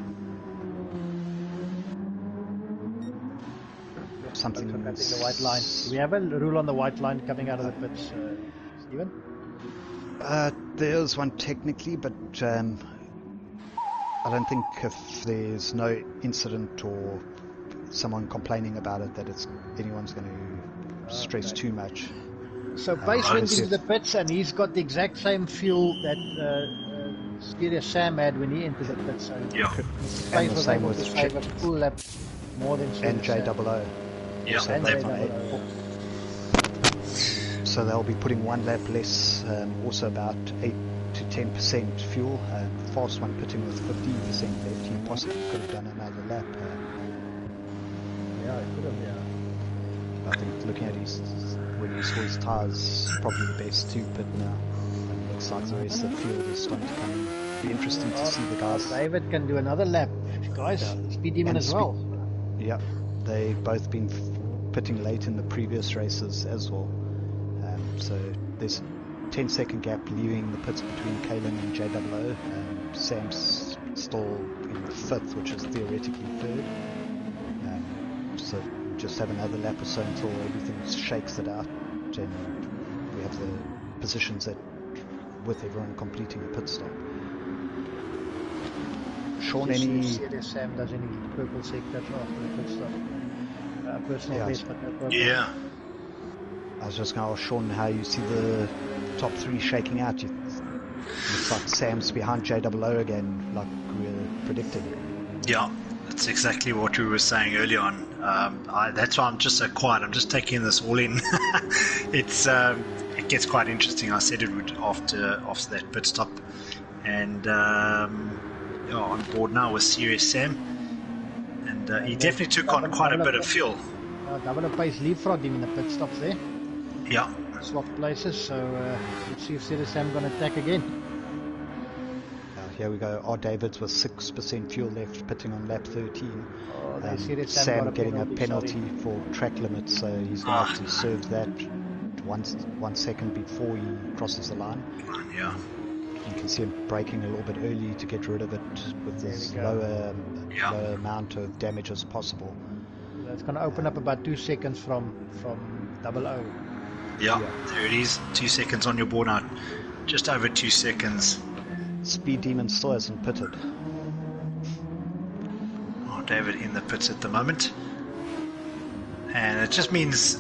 Something cutting the white line. Do we have a rule on the white line coming out of the pits, Stephen? There's one technically, but I don't think if there's no incident or someone complaining about it that anyone's going to stress too much. So Pace went into the pits and he's got the exact same fuel that Serious Sam had when he entered the pits. So Pace was able to save a full lap more than and JOO. Yeah, so they'll be putting 1 lap less, also about 8 to 10% fuel. The fast one pitting with 15% left. He possibly could have done another lap. Yeah, he could have, I think looking at when he saw his tyres, probably the best two pit now. And it looks like the rest of the field is starting to come in. Be interesting to see the guys. David can do another lap, guys. Speed Demon as well. Yeah, they've both been pitting late in the previous races as well. So there's a 10-second gap leaving the pits between Kalen and JWO. Sam's still in the 5th, which is theoretically 3rd. So just have another lap or so until everything shakes it out, and we have the positions that with everyone completing a pit stop. Sean, any... Sam does any purple sectors after the pit stop. Personal best, but no purple. Yeah. I was just going to ask Sean how you see the top 3 shaking out. Looks like Sam's behind JWO again, like we were predicting. Yeah, that's exactly what we were saying early on. That's why I'm just so quiet. I'm just taking this all in. It gets quite interesting. I said it would after that pit stop, and on board now with Serious Sam, and he definitely took on quite a bit of fuel. Double a pace leapfrog him in the pit stops there. Yeah. Swap places, so let's see if Serious Sam going to attack again. Here we go. R. Davids with 6% fuel left, pitting on lap 13. Sam getting a penalty for track limits, so he's going to have to serve that 1 second before he crosses the line. Yeah. You can see him braking a little bit early to get rid of it with as lower amount of damage as possible. It's going to open up about 2 seconds from double O. Yeah, there it is. 2 seconds on your board now. Just over 2 seconds. Speed Demon still hasn't pitted. Oh, David in the pits at the moment. And it just means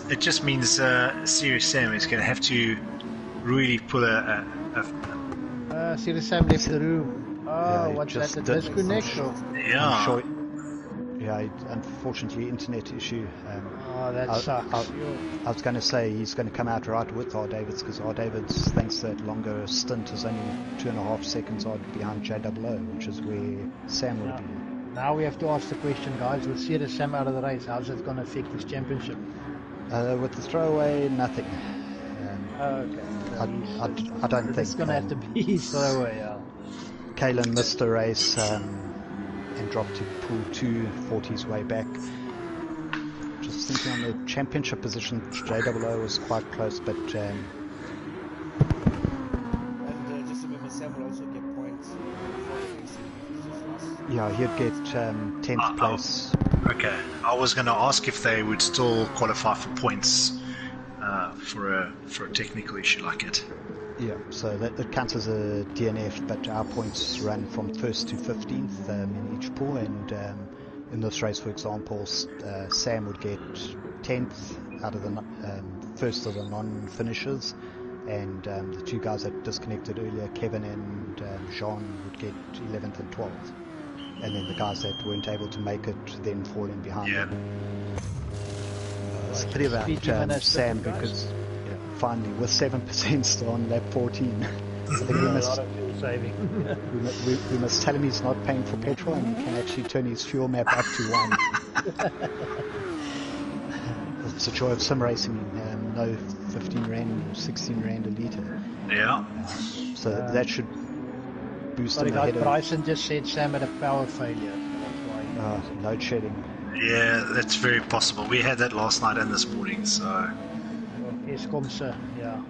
Serious Sam is going to have to really pull Serious Sam left the room. What's that? A disconnect? Yeah. Unfortunately, internet issue. That sucks. I was going to say he's going to come out right with R. Davids, because R. Davids thinks that longer stint is only 2.5 seconds odd behind JWO, which is where Sam would be. Now we have to ask the question, guys. With Serious Sam out of the race, how's it going to affect his championship? With the throwaway, nothing. Okay. I don't think it's going to have to be his throwaway. Kalen missed the race. And dropped to pool 2, fought his way back. Just thinking on the championship position, JWO was quite close, but and just remember, Sam will also get points for the racing. Yeah, he'd get 10th place. Okay, I was going to ask if they would still qualify for points for a technical issue like it. Yeah, so that counts as a DNF, but our points run from 1st to 15th in each pool, and in this race, for example, Sam would get 10th out of the first of the non-finishers, and the 2 guys that disconnected earlier, Kevin and Jean, would get 11th and 12th, and then the guys that weren't able to make it then fall in behind them. It's pretty about Sam, because finally, with 7% still on lap 14. I think we must tell him he's not paying for petrol, and he can actually turn his fuel map up to 1. It's a joy of sim racing, no 15 Rand or 16 Rand a litre. Yeah. So that should boost him Sorry, ahead of... Bryson just said Sam had a power failure. That's why load shedding. Yeah, that's very possible. We had that last night and this morning, so... Eskom, sir, yeah.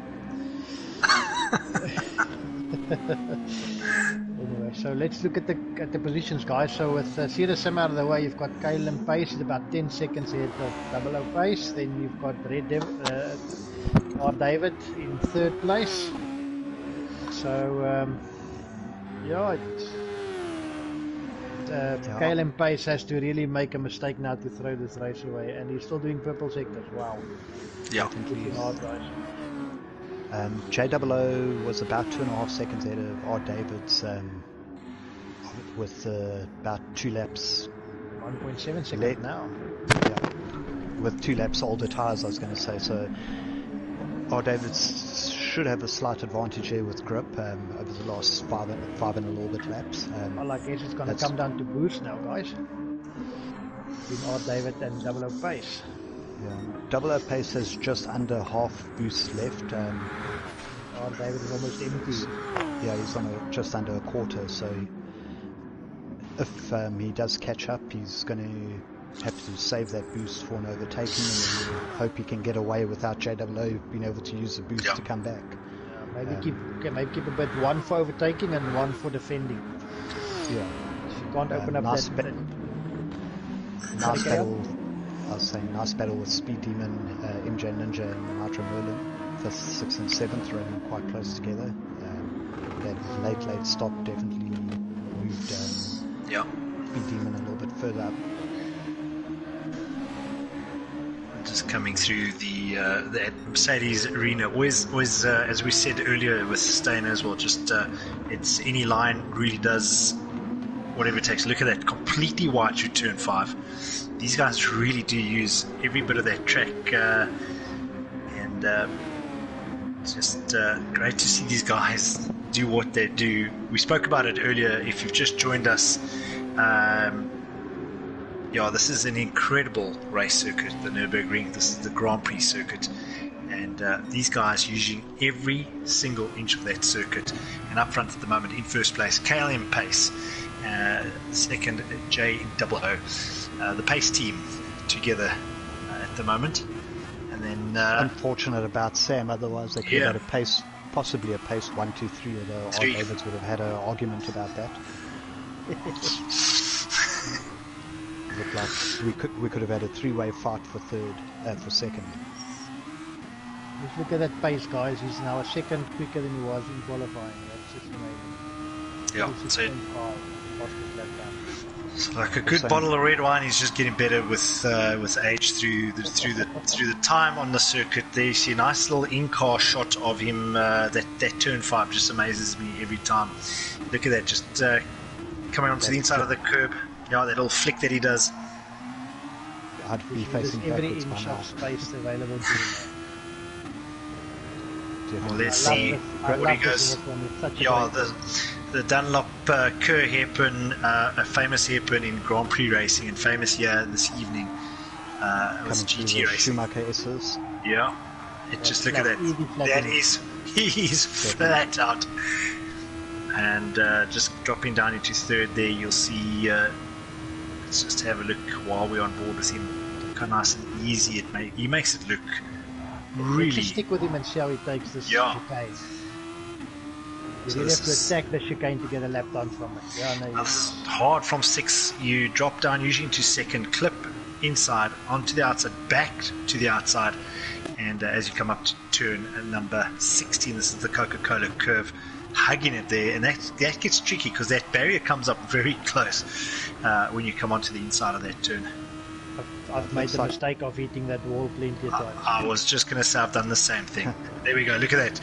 Anyway, so let's look at the positions, guys. So with Serious Sam out of the way, you've got Kalen Pace at about 10 seconds ahead of Double O Pace. Then you've got R. David in 3rd place. So Kalen Pace has to really make a mistake now to throw this race away, and he's still doing purple sectors. Wow. Yeah. JWO was about 2.5 seconds ahead of R. Davids with about 2 laps. 1.7 seconds now. Yeah. With 2 laps older tyres, I was going to say. So R. Davids should have a slight advantage here with grip over the last 5 and a little bit laps. Well, I guess it's going to come down to boost now, guys. Between R. David and Double O Pace. Yeah. Double O pace has just under half boost left. Oh, David is almost empty. Yeah, he's on just under a quarter. So if he does catch up, he's going to have to save that boost for an overtaking, and then hope he can get away without JWO being able to use the boost to come back. Maybe keep a bit, one for overtaking and one for defending. Yeah. If you can't open up nice that. Nice battle. I was saying nice battle with Speed Demon, MJ Ninja, and Nitro Merlin. 5th, 6th, and 7th running quite close together. That late stop definitely moved Speed Demon a little bit further up. Just coming through the Mercedes arena, always as we said earlier with Stain as well, just it's any line really does whatever it takes. Look at that, completely wide through turn 5. These guys really do use every bit of that track, and it's just great to see these guys do what they do. We spoke about it earlier. If you've just joined us, this is an incredible race circuit, the Nürburgring. This is the Grand Prix circuit, and these guys using every single inch of that circuit. And up front at the moment, in first place, KLM Pace, second JOO, the Pace team together at the moment. And then unfortunate about Sam, otherwise they could have had possibly a pace 1, 2, 3, although Davids would have had an argument about that. Looked like we could have had a 3-way fight for second. Just look at that pace, guys. He's now a second quicker than he was in qualifying. That's just amazing. So like a good bottle of red wine, he's just getting better with age through the time on the circuit. There you see a nice little in-car shot of him. That turn 5 just amazes me every time. Look at that, just coming onto the inside of the curb. Yeah, that little flick that he does. I'd be facing every backwards by inch now. of space available to him. Well, let's see what he goes. The Dunlop Kerr hairpin, a famous hairpin in Grand Prix racing and famous here this evening was GT racing. Schumacher S's. Yeah, just look at that. That is, he's flat out. And just dropping down into third there, you'll see, let's just have a look while we're on board with him. Look how nice and easy he makes it look really. Just stick with him and see how he takes this chicane. You really have to attack the chicane to get a lap down from it. That's hard from 6. You drop down usually into second, clip inside, onto the outside, back to the outside. And as you come up to turn number 16, this is the Coca-Cola curve, hugging it there, and that gets tricky because that barrier comes up very close when you come onto the inside of that turn. I've made the mistake of hitting that wall plenty of times. I was just going to say I've done the same thing. There we go, look at that.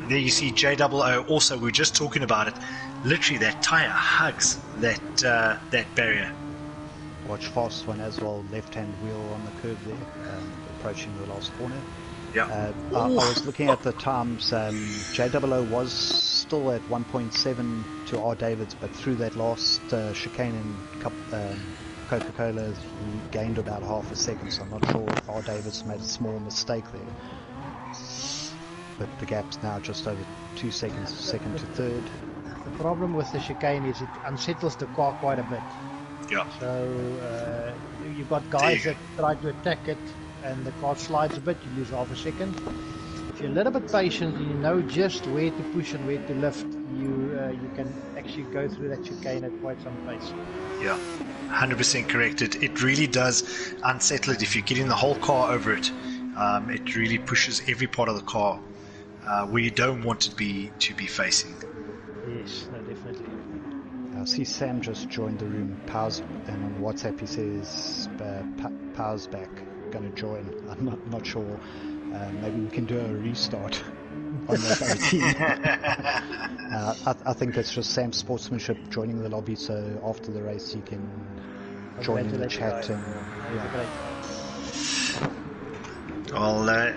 There you see JOO, also we were just talking about it, literally that tyre hugs that barrier. Watch fast one as well, left-hand wheel on the curve there, approaching the last corner. Yeah. I was looking at the times. JOO was still at 1.7 to R. Davids, but through that last chicane and Coca-Cola, he gained about half a second, so I'm not sure if R. Davids made a small mistake there. But the gap's now just over 2 seconds, second to third. The problem with the chicane is it unsettles the car quite a bit. Yeah. So you've got guys that try to attack it, and the car slides a bit, you lose half a second. If you're a little bit patient and you know just where to push and where to lift, you can actually go through that chicane at quite some pace. Yeah, 100% correct. It really does unsettle it if you're getting the whole car over it. It really pushes every part of the car where you don't want it to be facing. Yes, no, definitely. I see Sam just joined the room. Powers, and on WhatsApp he says Powers back, going to join. I'm not sure. Maybe we can do a restart on that 18. I think it's just Sam's sportsmanship joining the lobby, so after the race you can join in the chat. Well,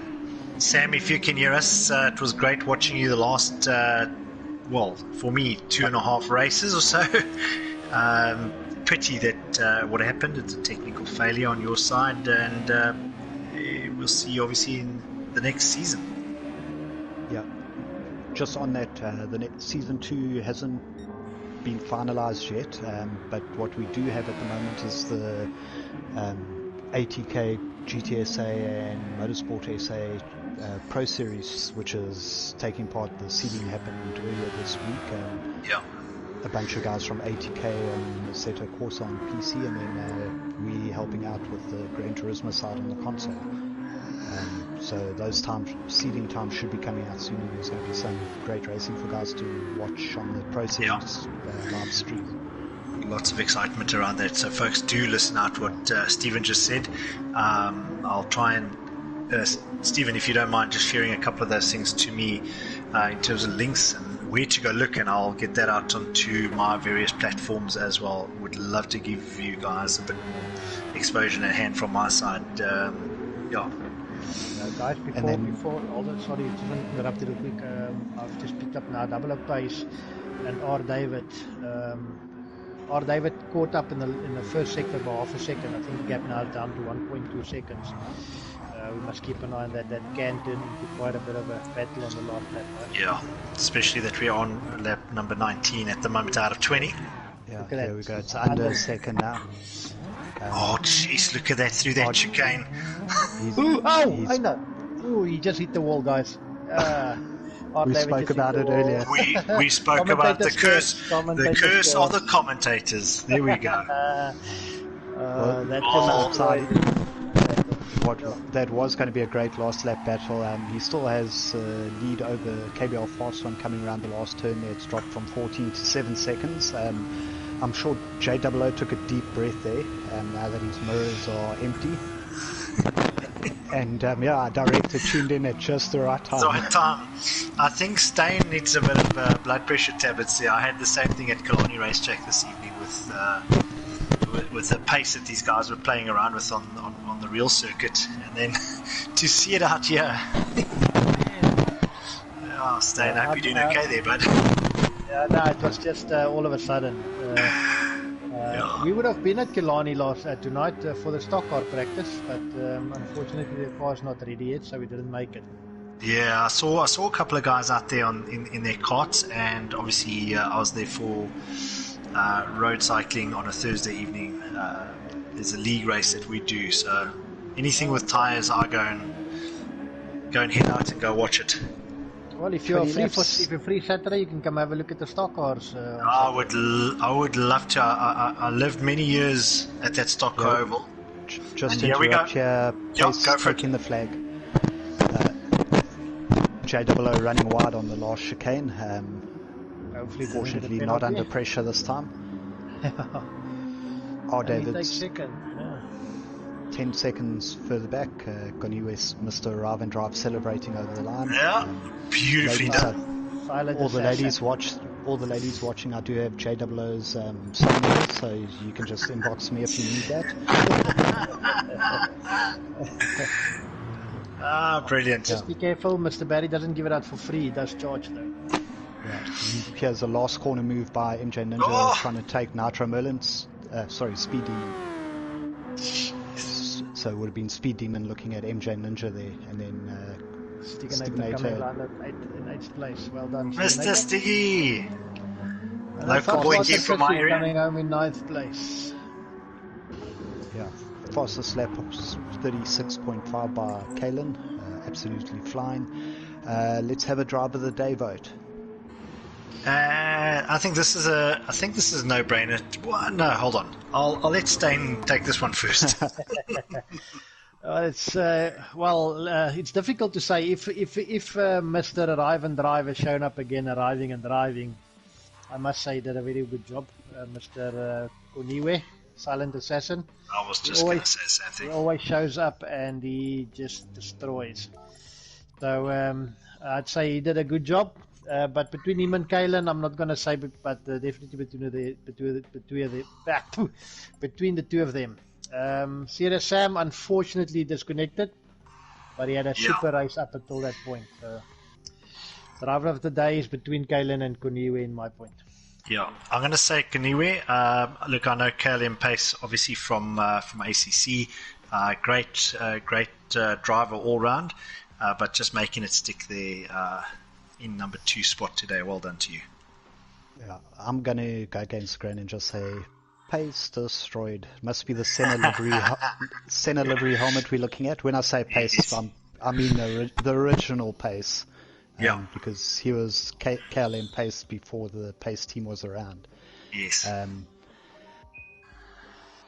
Sam, if you can hear us, it was great watching you the last, for me, 2.5 races or so. Pity that what happened. It's a technical failure on your side, and we'll see you obviously in the next season. Yeah. Just on that, season 2 hasn't been finalized yet, but what we do have at the moment is the ATK, GTSSA and Motorsport SA Pro Series, which is taking part. The seeding happened earlier this week. Yeah. A bunch of guys from ATK and Assetto Corsa on PC, and then we helping out with the Gran Turismo side on the console. So those seeding times should be coming out soon, and there's going to be some great racing for guys to watch on the Pro Series live stream. Lots of excitement around that. So folks, do listen out what Stephen just said. I'll try and Stephen, if you don't mind just sharing a couple of those things to me in terms of links and where to go look, and I'll get that out onto my various platforms as well. Would love to give you guys a bit more exposure and a hand from my side. Guys, before sorry to interrupt real quick. I've just picked up now double up pace and R. David caught up in the first sector by half a second. I think the gap now is down to 1.2 seconds. We must keep an eye on that. That can turn into quite a bit of a battle on the last lap. Yeah, especially that we're on lap number 19 at the moment out of 20. Yeah, there we go. It's under a second now. Oh, jeez, look at that through that chicane. I know. Ooh, he just hit the wall, guys. We spoke about it earlier. We spoke about the curse of the commentators. There we go. That was going to be a great last lap battle. He still has lead over KBL Fast One coming around the last turn there. It's dropped from 14 to 7 seconds. I'm sure JOO took a deep breath there now that his mirrors are empty. And our director tuned in at just the right time. I think Stein needs a bit of blood pressure tablets there. I had the same thing at Killarney Racetrack this evening with the pace that these guys were playing around with on the real circuit, and then to see it out here. Stein, I hope you're doing okay there, bud. No, it was just all of a sudden. We would have been at Killarney tonight for the stock car practice, but unfortunately the car's not ready yet, so we didn't make it. Yeah, I saw a couple of guys out there in their carts, and obviously I was there for road cycling on a Thursday evening. There's a league race that we do, so anything with tyres, I go and head out and go watch it. Well, if you're free Saturday, you can come have a look at the stock cars. I would love to. I lived many years at that stock car oval. Just interrupt here. Pace taking the flag. JOO running wide on the last chicane. Hopefully, fortunately not under pressure this time. David's 10 seconds further back. Goniwe missed a arrive and drive celebrating over the line. Yeah, beautifully done. All the ladies watching, I do have JOO's phone number, so you can just inbox me if you need that. Brilliant. Just be careful, Mr. Barry doesn't give it out for free, he does charge though. Right. Here's a last corner move by MJ Ninja trying to take Nitro Merlin's Speed Demon. So it would have been Speed Demon looking at MJ Ninja there, and then Stiganator in 8th place. Well done, Mr. Stiggy. Local boy here from my area. Coming home in 9th place. Yeah, fastest lap was 36.5 by Kalen. Absolutely flying. Let's have a driver of the day vote. I think this is a no-brainer. Well, no, hold on. I'll let Stein take this one first. It's difficult to say. If Mr. Arrive and Drive has shown up again, arriving and driving, I must say he did a very good job. Mr. Koniwe, Silent Assassin. I was just going to say the same thing. He always shows up and he just destroys. So I'd say he did a good job. But between him and Kalen, I'm not going to say, but definitely between the two of them. Serious Sam unfortunately disconnected, but he had a super race up until that point. Driver of the day is between Kalen and Koniwe in my point. Yeah, I'm going to say Koniwe. Look, I know Kalen Pace obviously from ACC. Great driver all round, but just making it stick there in number 2 spot today. Well done to you. Yeah, I'm going to go against Gran and just say, pace destroyed. Must be the Senna livery helmet we're looking at. When I say pace, I mean the original pace. Because he was KLM pace before the pace team was around. Yes.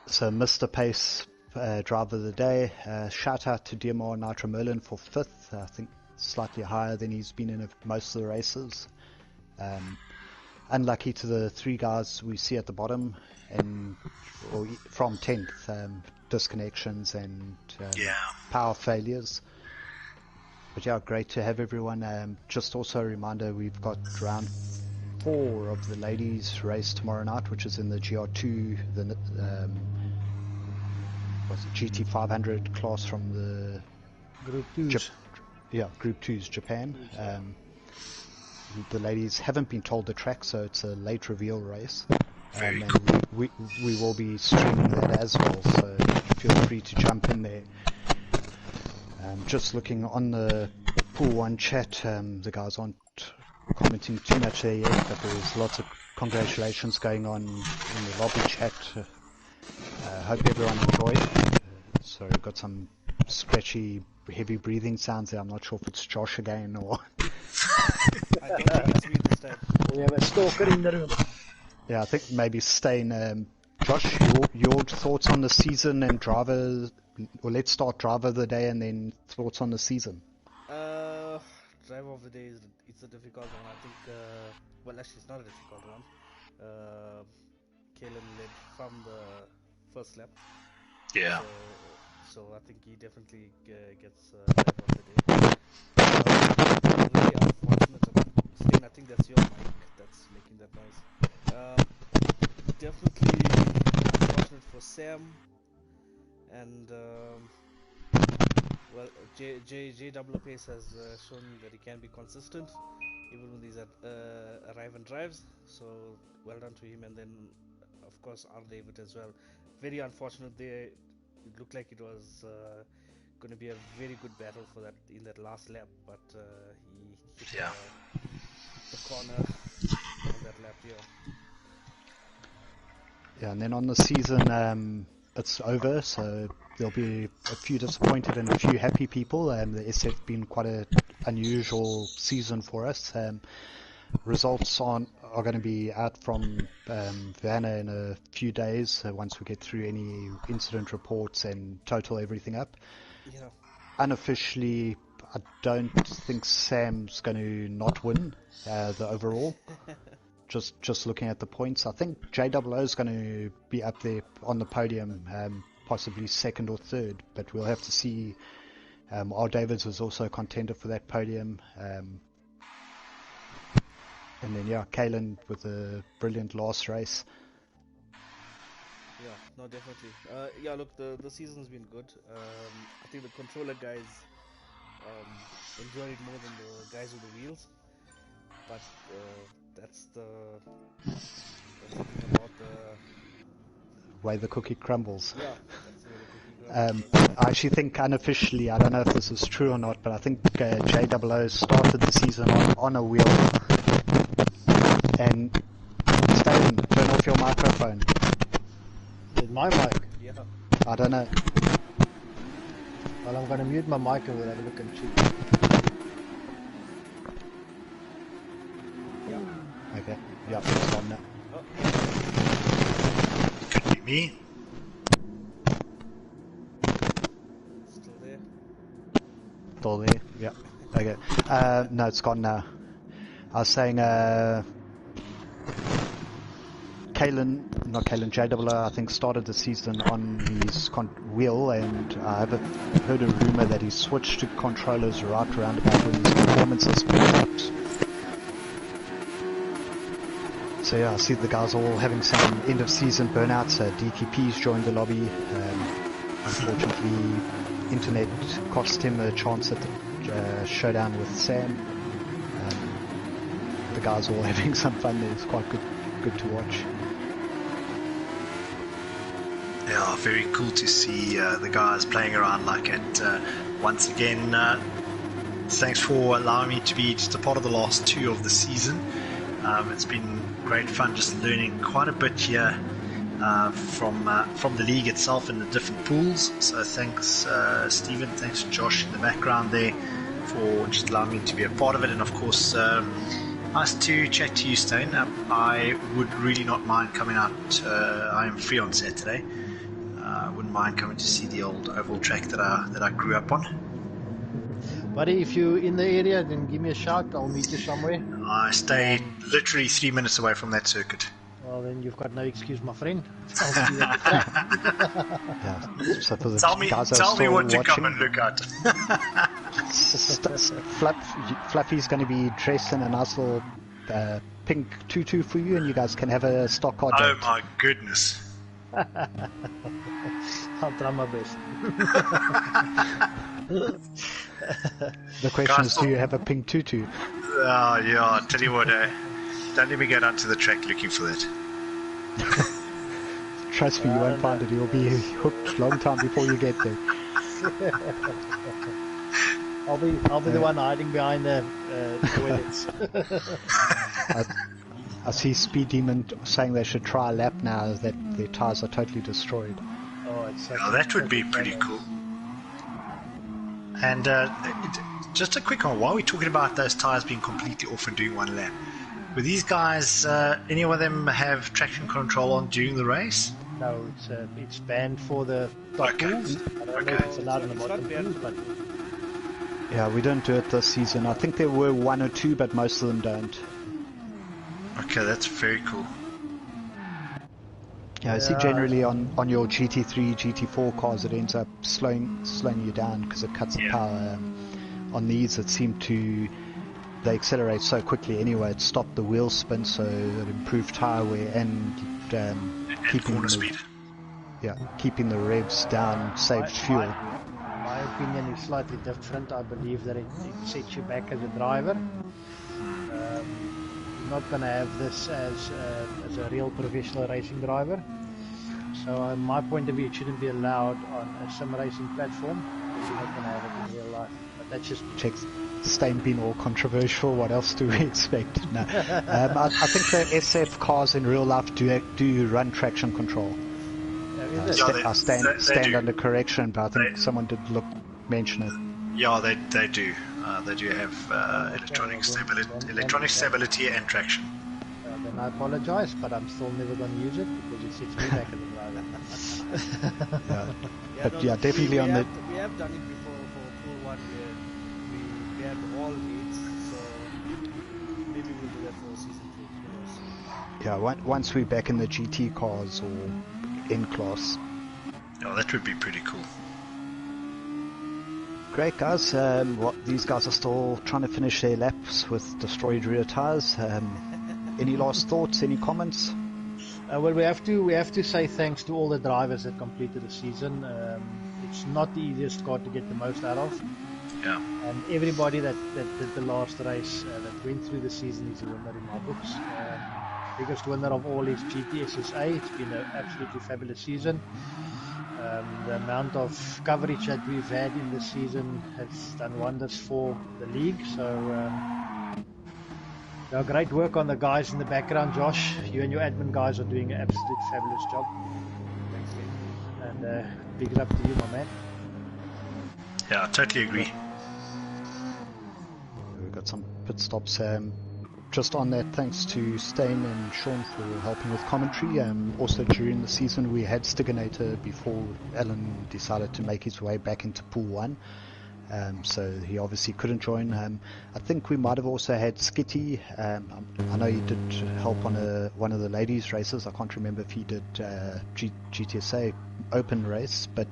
So Mr. Pace, driver of the day. Shout out to DMR Nitro Merlin for 5th. I think slightly higher than he's been in most of the races. Unlucky to the 3 guys we see at the bottom, or from 10th, disconnections and power failures. But yeah, great to have everyone. Just also a reminder, we've got round 4 of the ladies race tomorrow night, which is in the GR2, the GT 500 class from the Group 2s. Group 2's Japan. The ladies haven't been told the track, so it's a late reveal race. And we will be streaming that as well, so feel free to jump in there. Just looking on the Pool 1 chat, the guys aren't commenting too much there yet, but there's lots of congratulations going on in the lobby chat. Hope everyone enjoyed. So got some scratchy, heavy breathing sounds there. I'm not sure if it's Josh again or... I don't think it's me this time. We have a stalker in the room. Yeah, I think maybe Stain. Josh, your thoughts on the season and driver, or let's start driver of the day and then thoughts on the season. Driver of the day it's a difficult one. I think, well, actually it's not a difficult one. Kalen led from the first lap. Yeah. So I think he definitely gets driver of the day. Really unfortunate about Stain. I think that's your mic that's making that noise. Definitely unfortunate for Sam, and well, J Pace has shown that he can be consistent even when these arrive and drives. So well done to him, and then of course R. David as well. Very unfortunate there. It looked like it was going to be a very good battle for that in that last lap, but he hit the corner on that lap. Yeah, and then on the season, it's over, so there'll be a few disappointed and a few happy people. The SF been quite an unusual season for us. Results are going to be out from Vienna in a few days once we get through any incident reports and total everything up. Yeah. Unofficially, I don't think Sam's going to not win the overall. Just looking at the points, I think JOO is going to be up there on the podium, possibly 2nd or 3rd, but we'll have to see. R. Davids was also a contender for that podium. And then, Kalen with a brilliant last race. Yeah, no, definitely. Look, the season's been good. I think the controller guys enjoyed it more than the guys with the wheels. But that's the thing about the way the cookie crumbles. Yeah, that's the way the cookie crumbles. I actually think unofficially, I don't know if this is true or not, but I think JOO started the season on a wheel. And Stan, turn off your microphone. Is my mic? Yeah. I don't know. Well, I'm going to mute my mic and we'll have a look and see. Yeah. Okay. Yeah, it's on now. Could be me. Still there? Still there? Yeah. Okay. No, it's gone now. I was saying, JOO, I think started the season on his wheel, and I have heard a rumor that he switched to controllers right around about when his performances picked up. So I see the guys all having some end of season burnouts. DTP's joined the lobby. Unfortunately, internet cost him a chance at the showdown with Sam. The guys all having some fun there. It's quite good to watch. Yeah, very cool to see the guys playing around like it. Once again, thanks for allowing me to be just a part of the last 2 of the season. It's been great fun just learning quite a bit here from the league itself and the different pools. So thanks, Stephen. Thanks, Josh, in the background there for just allowing me to be a part of it. And of course, nice to chat to you, Stain. I would really not mind coming out. I am free on Saturday. I wouldn't mind coming to see the old oval track that I grew up on. Buddy, if you're in the area, then give me a shout. I'll meet you somewhere. I stay literally 3 minutes away from that circuit. Well, then you've got no excuse, my friend. I'll see you at the track. Yeah. So for the Tell me guys that are what still to come watching, and look at. Fluffy's going to be dressed in a nice little pink tutu for you, and you guys can have a stock car Oh date. my goodness. I'll try my best. The question Guys, is, do you have a pink tutu? Oh, yeah, I'll tell you what, don't let me go down to the track looking for that. Trust me, you won't find it. You'll be hooked long time before you get there. I'll be the one hiding behind the toilets. I see Speed Demon saying they should try a lap now that their tyres are totally destroyed. Oh, it's such That would be pretty cool. And just a quick one, while we're talking about those tyres being completely off and doing one lap, were these guys, any of them have traction control on during the race? No, it's banned for the top pools. I don't know if it's allowed in the It's bottom not banned. pools, but Yeah, we don't do it this season. I think there were 1 or 2, but most of them don't. Okay, that's very cool. Yeah, I see generally on your GT3, GT4 cars it ends up slowing you down because it cuts the power. On these it seemed to, they accelerate so quickly anyway, it stopped the wheel spin, so it improved tyre wear and keeping corner the, speed. Yeah, keeping the revs down saved fuel. my opinion is slightly different. I believe that it sets you back as a driver. You're not going to have this as a real professional racing driver. So, my point of view, it shouldn't be allowed on a sim racing platform. You're not going to have it in real life. But that's just Checks Stain being all controversial. What else do we expect? No, I think the SF cars in real life do run traction control. I stand under correction, but I think someone did mention it. Yeah, they do. They do have electronic stability and traction. Then I apologize, but I'm still never going to use it because it sets me back as a driver. But definitely we on the. We have done it before for Pool 1 where we had all gates, so maybe we'll do that for season 2. Yeah, once we're back in the GT cars or in class. Oh, that would be pretty cool. Great, guys. These guys are still trying to finish their laps with destroyed rear tires. Any last thoughts? Any comments? Well, we have to say thanks to all the drivers that completed the season. It's not the easiest car to get the most out of. Yeah. And everybody that did the last race that went through the season is a winner in my books. Biggest winner of all is GTSSA. It's been an absolutely fabulous season. The amount of coverage that we've had in the season has done wonders for the league. So, great work on the guys in the background, Josh. You and your admin guys are doing an absolute fabulous job. Thanks, and big up to you, my man. Yeah, I totally agree. We've got some pit stops. Just on that, thanks to Stain and Sean for helping with commentary. Also during the season we had Stiganator before Alan decided to make his way back into Pool 1. So he obviously couldn't join. I think we might have also had Skitty. I know he did help on one of the ladies' races. I can't remember if he did GTSA open race. But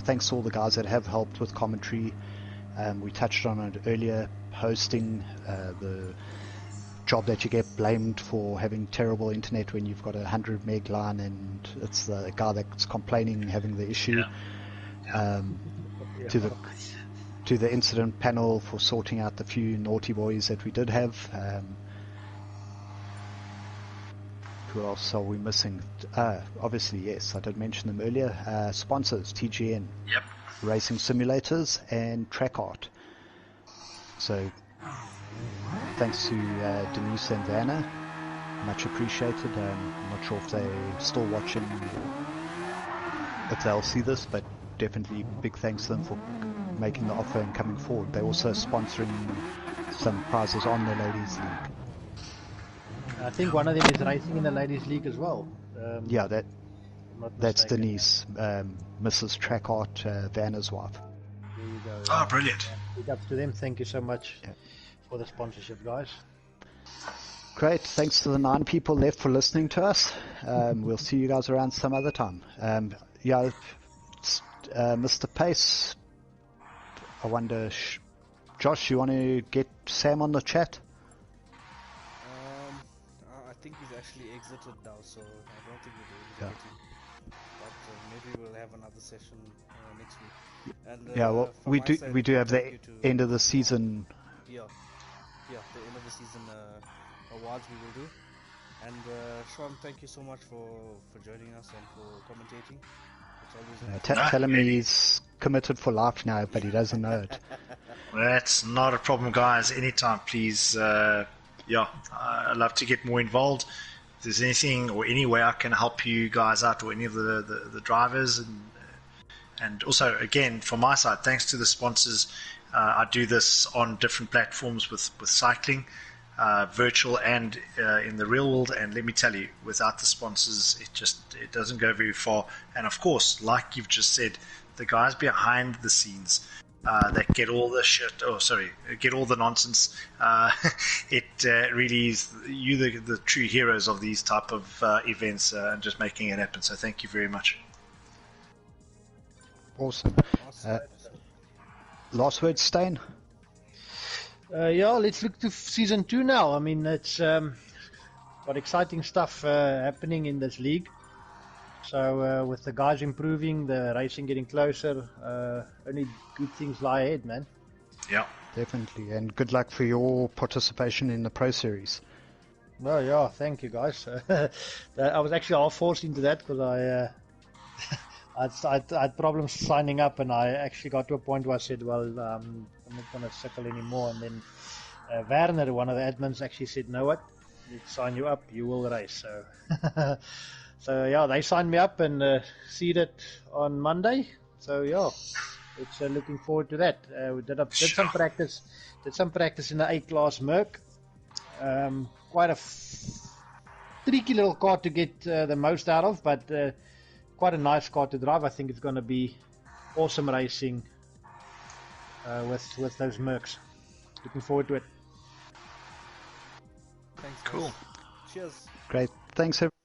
thanks to all the guys that have helped with commentary. We touched on it earlier, hosting the job that you get blamed for having terrible internet when you've got a 100 meg line and it's the guy that's complaining having the issue. To the incident panel for sorting out the few naughty boys that we did have. Who else are we missing? Obviously, yes, I did mention them earlier. Sponsors, TGN, Yep. Racing Simulators, and Track Art. So, thanks to Denise and Anna. Much appreciated. I'm not sure if they're still watching, if they'll see this, but definitely big thanks to them for making the offer and coming forward. They're also sponsoring some prizes on the Ladies League. I think one of them is racing in the ladies' league as well. Yeah, if I'm not that's mistaken. Denise, Mrs. Track Art, Vanna's wife. There you go. Oh, brilliant. Big ups to them. Thank you so much Yeah. for the sponsorship, guys. Great. Thanks to the 9 people left for listening to us. We'll see you guys around some other time. Mr. Pace, I wonder, Josh, you want to get Sam on the chat? I think he's actually exited now, so I don't think we'll be able to get him. But maybe we'll have another session next week. And Well, from we my do side, we do have thank the you to, end of the season. the end of the season awards we will do. And Sean, thank you so much for joining us and for commentating. It's always Tell him he's committed for life now, but he doesn't know it. That's not a problem, guys. Anytime, please. I'd love to get more involved. If there's anything or any way I can help you guys out, or any of the drivers, and also, again, from my side, thanks to the sponsors. I do this on different platforms with cycling, virtual and in the real world. And let me tell you, without the sponsors, it doesn't go very far. And of course, like you've just said, the guys behind the scenes that get all the shit. Get all the nonsense. It really is you, the true heroes of these type of events, and just making it happen. So thank you very much. Awesome. Last words, Stain? Let's look to season 2 now. I mean, it's got exciting stuff happening in this league. So with the guys improving, the racing getting closer, only good things lie ahead, man. Yeah. Definitely, and good luck for your participation in the Pro Series. Well, yeah, thank you, guys. I was actually all forced into that because I had problems signing up, and I actually got to a point where I said, well, I'm not going to circle anymore. And then Werner, one of the admins, actually said, know what, you sign you up, you will race. So, so they signed me up and seeded on Monday. So, it's looking forward to that. We did some practice. Did some practice in the A-class Merc. Quite a tricky little car to get the most out of, but quite a nice car to drive. I think it's going to be awesome racing with those Mercs. Looking forward to it. Thanks, Cool. Cheers. Great. Thanks, everyone.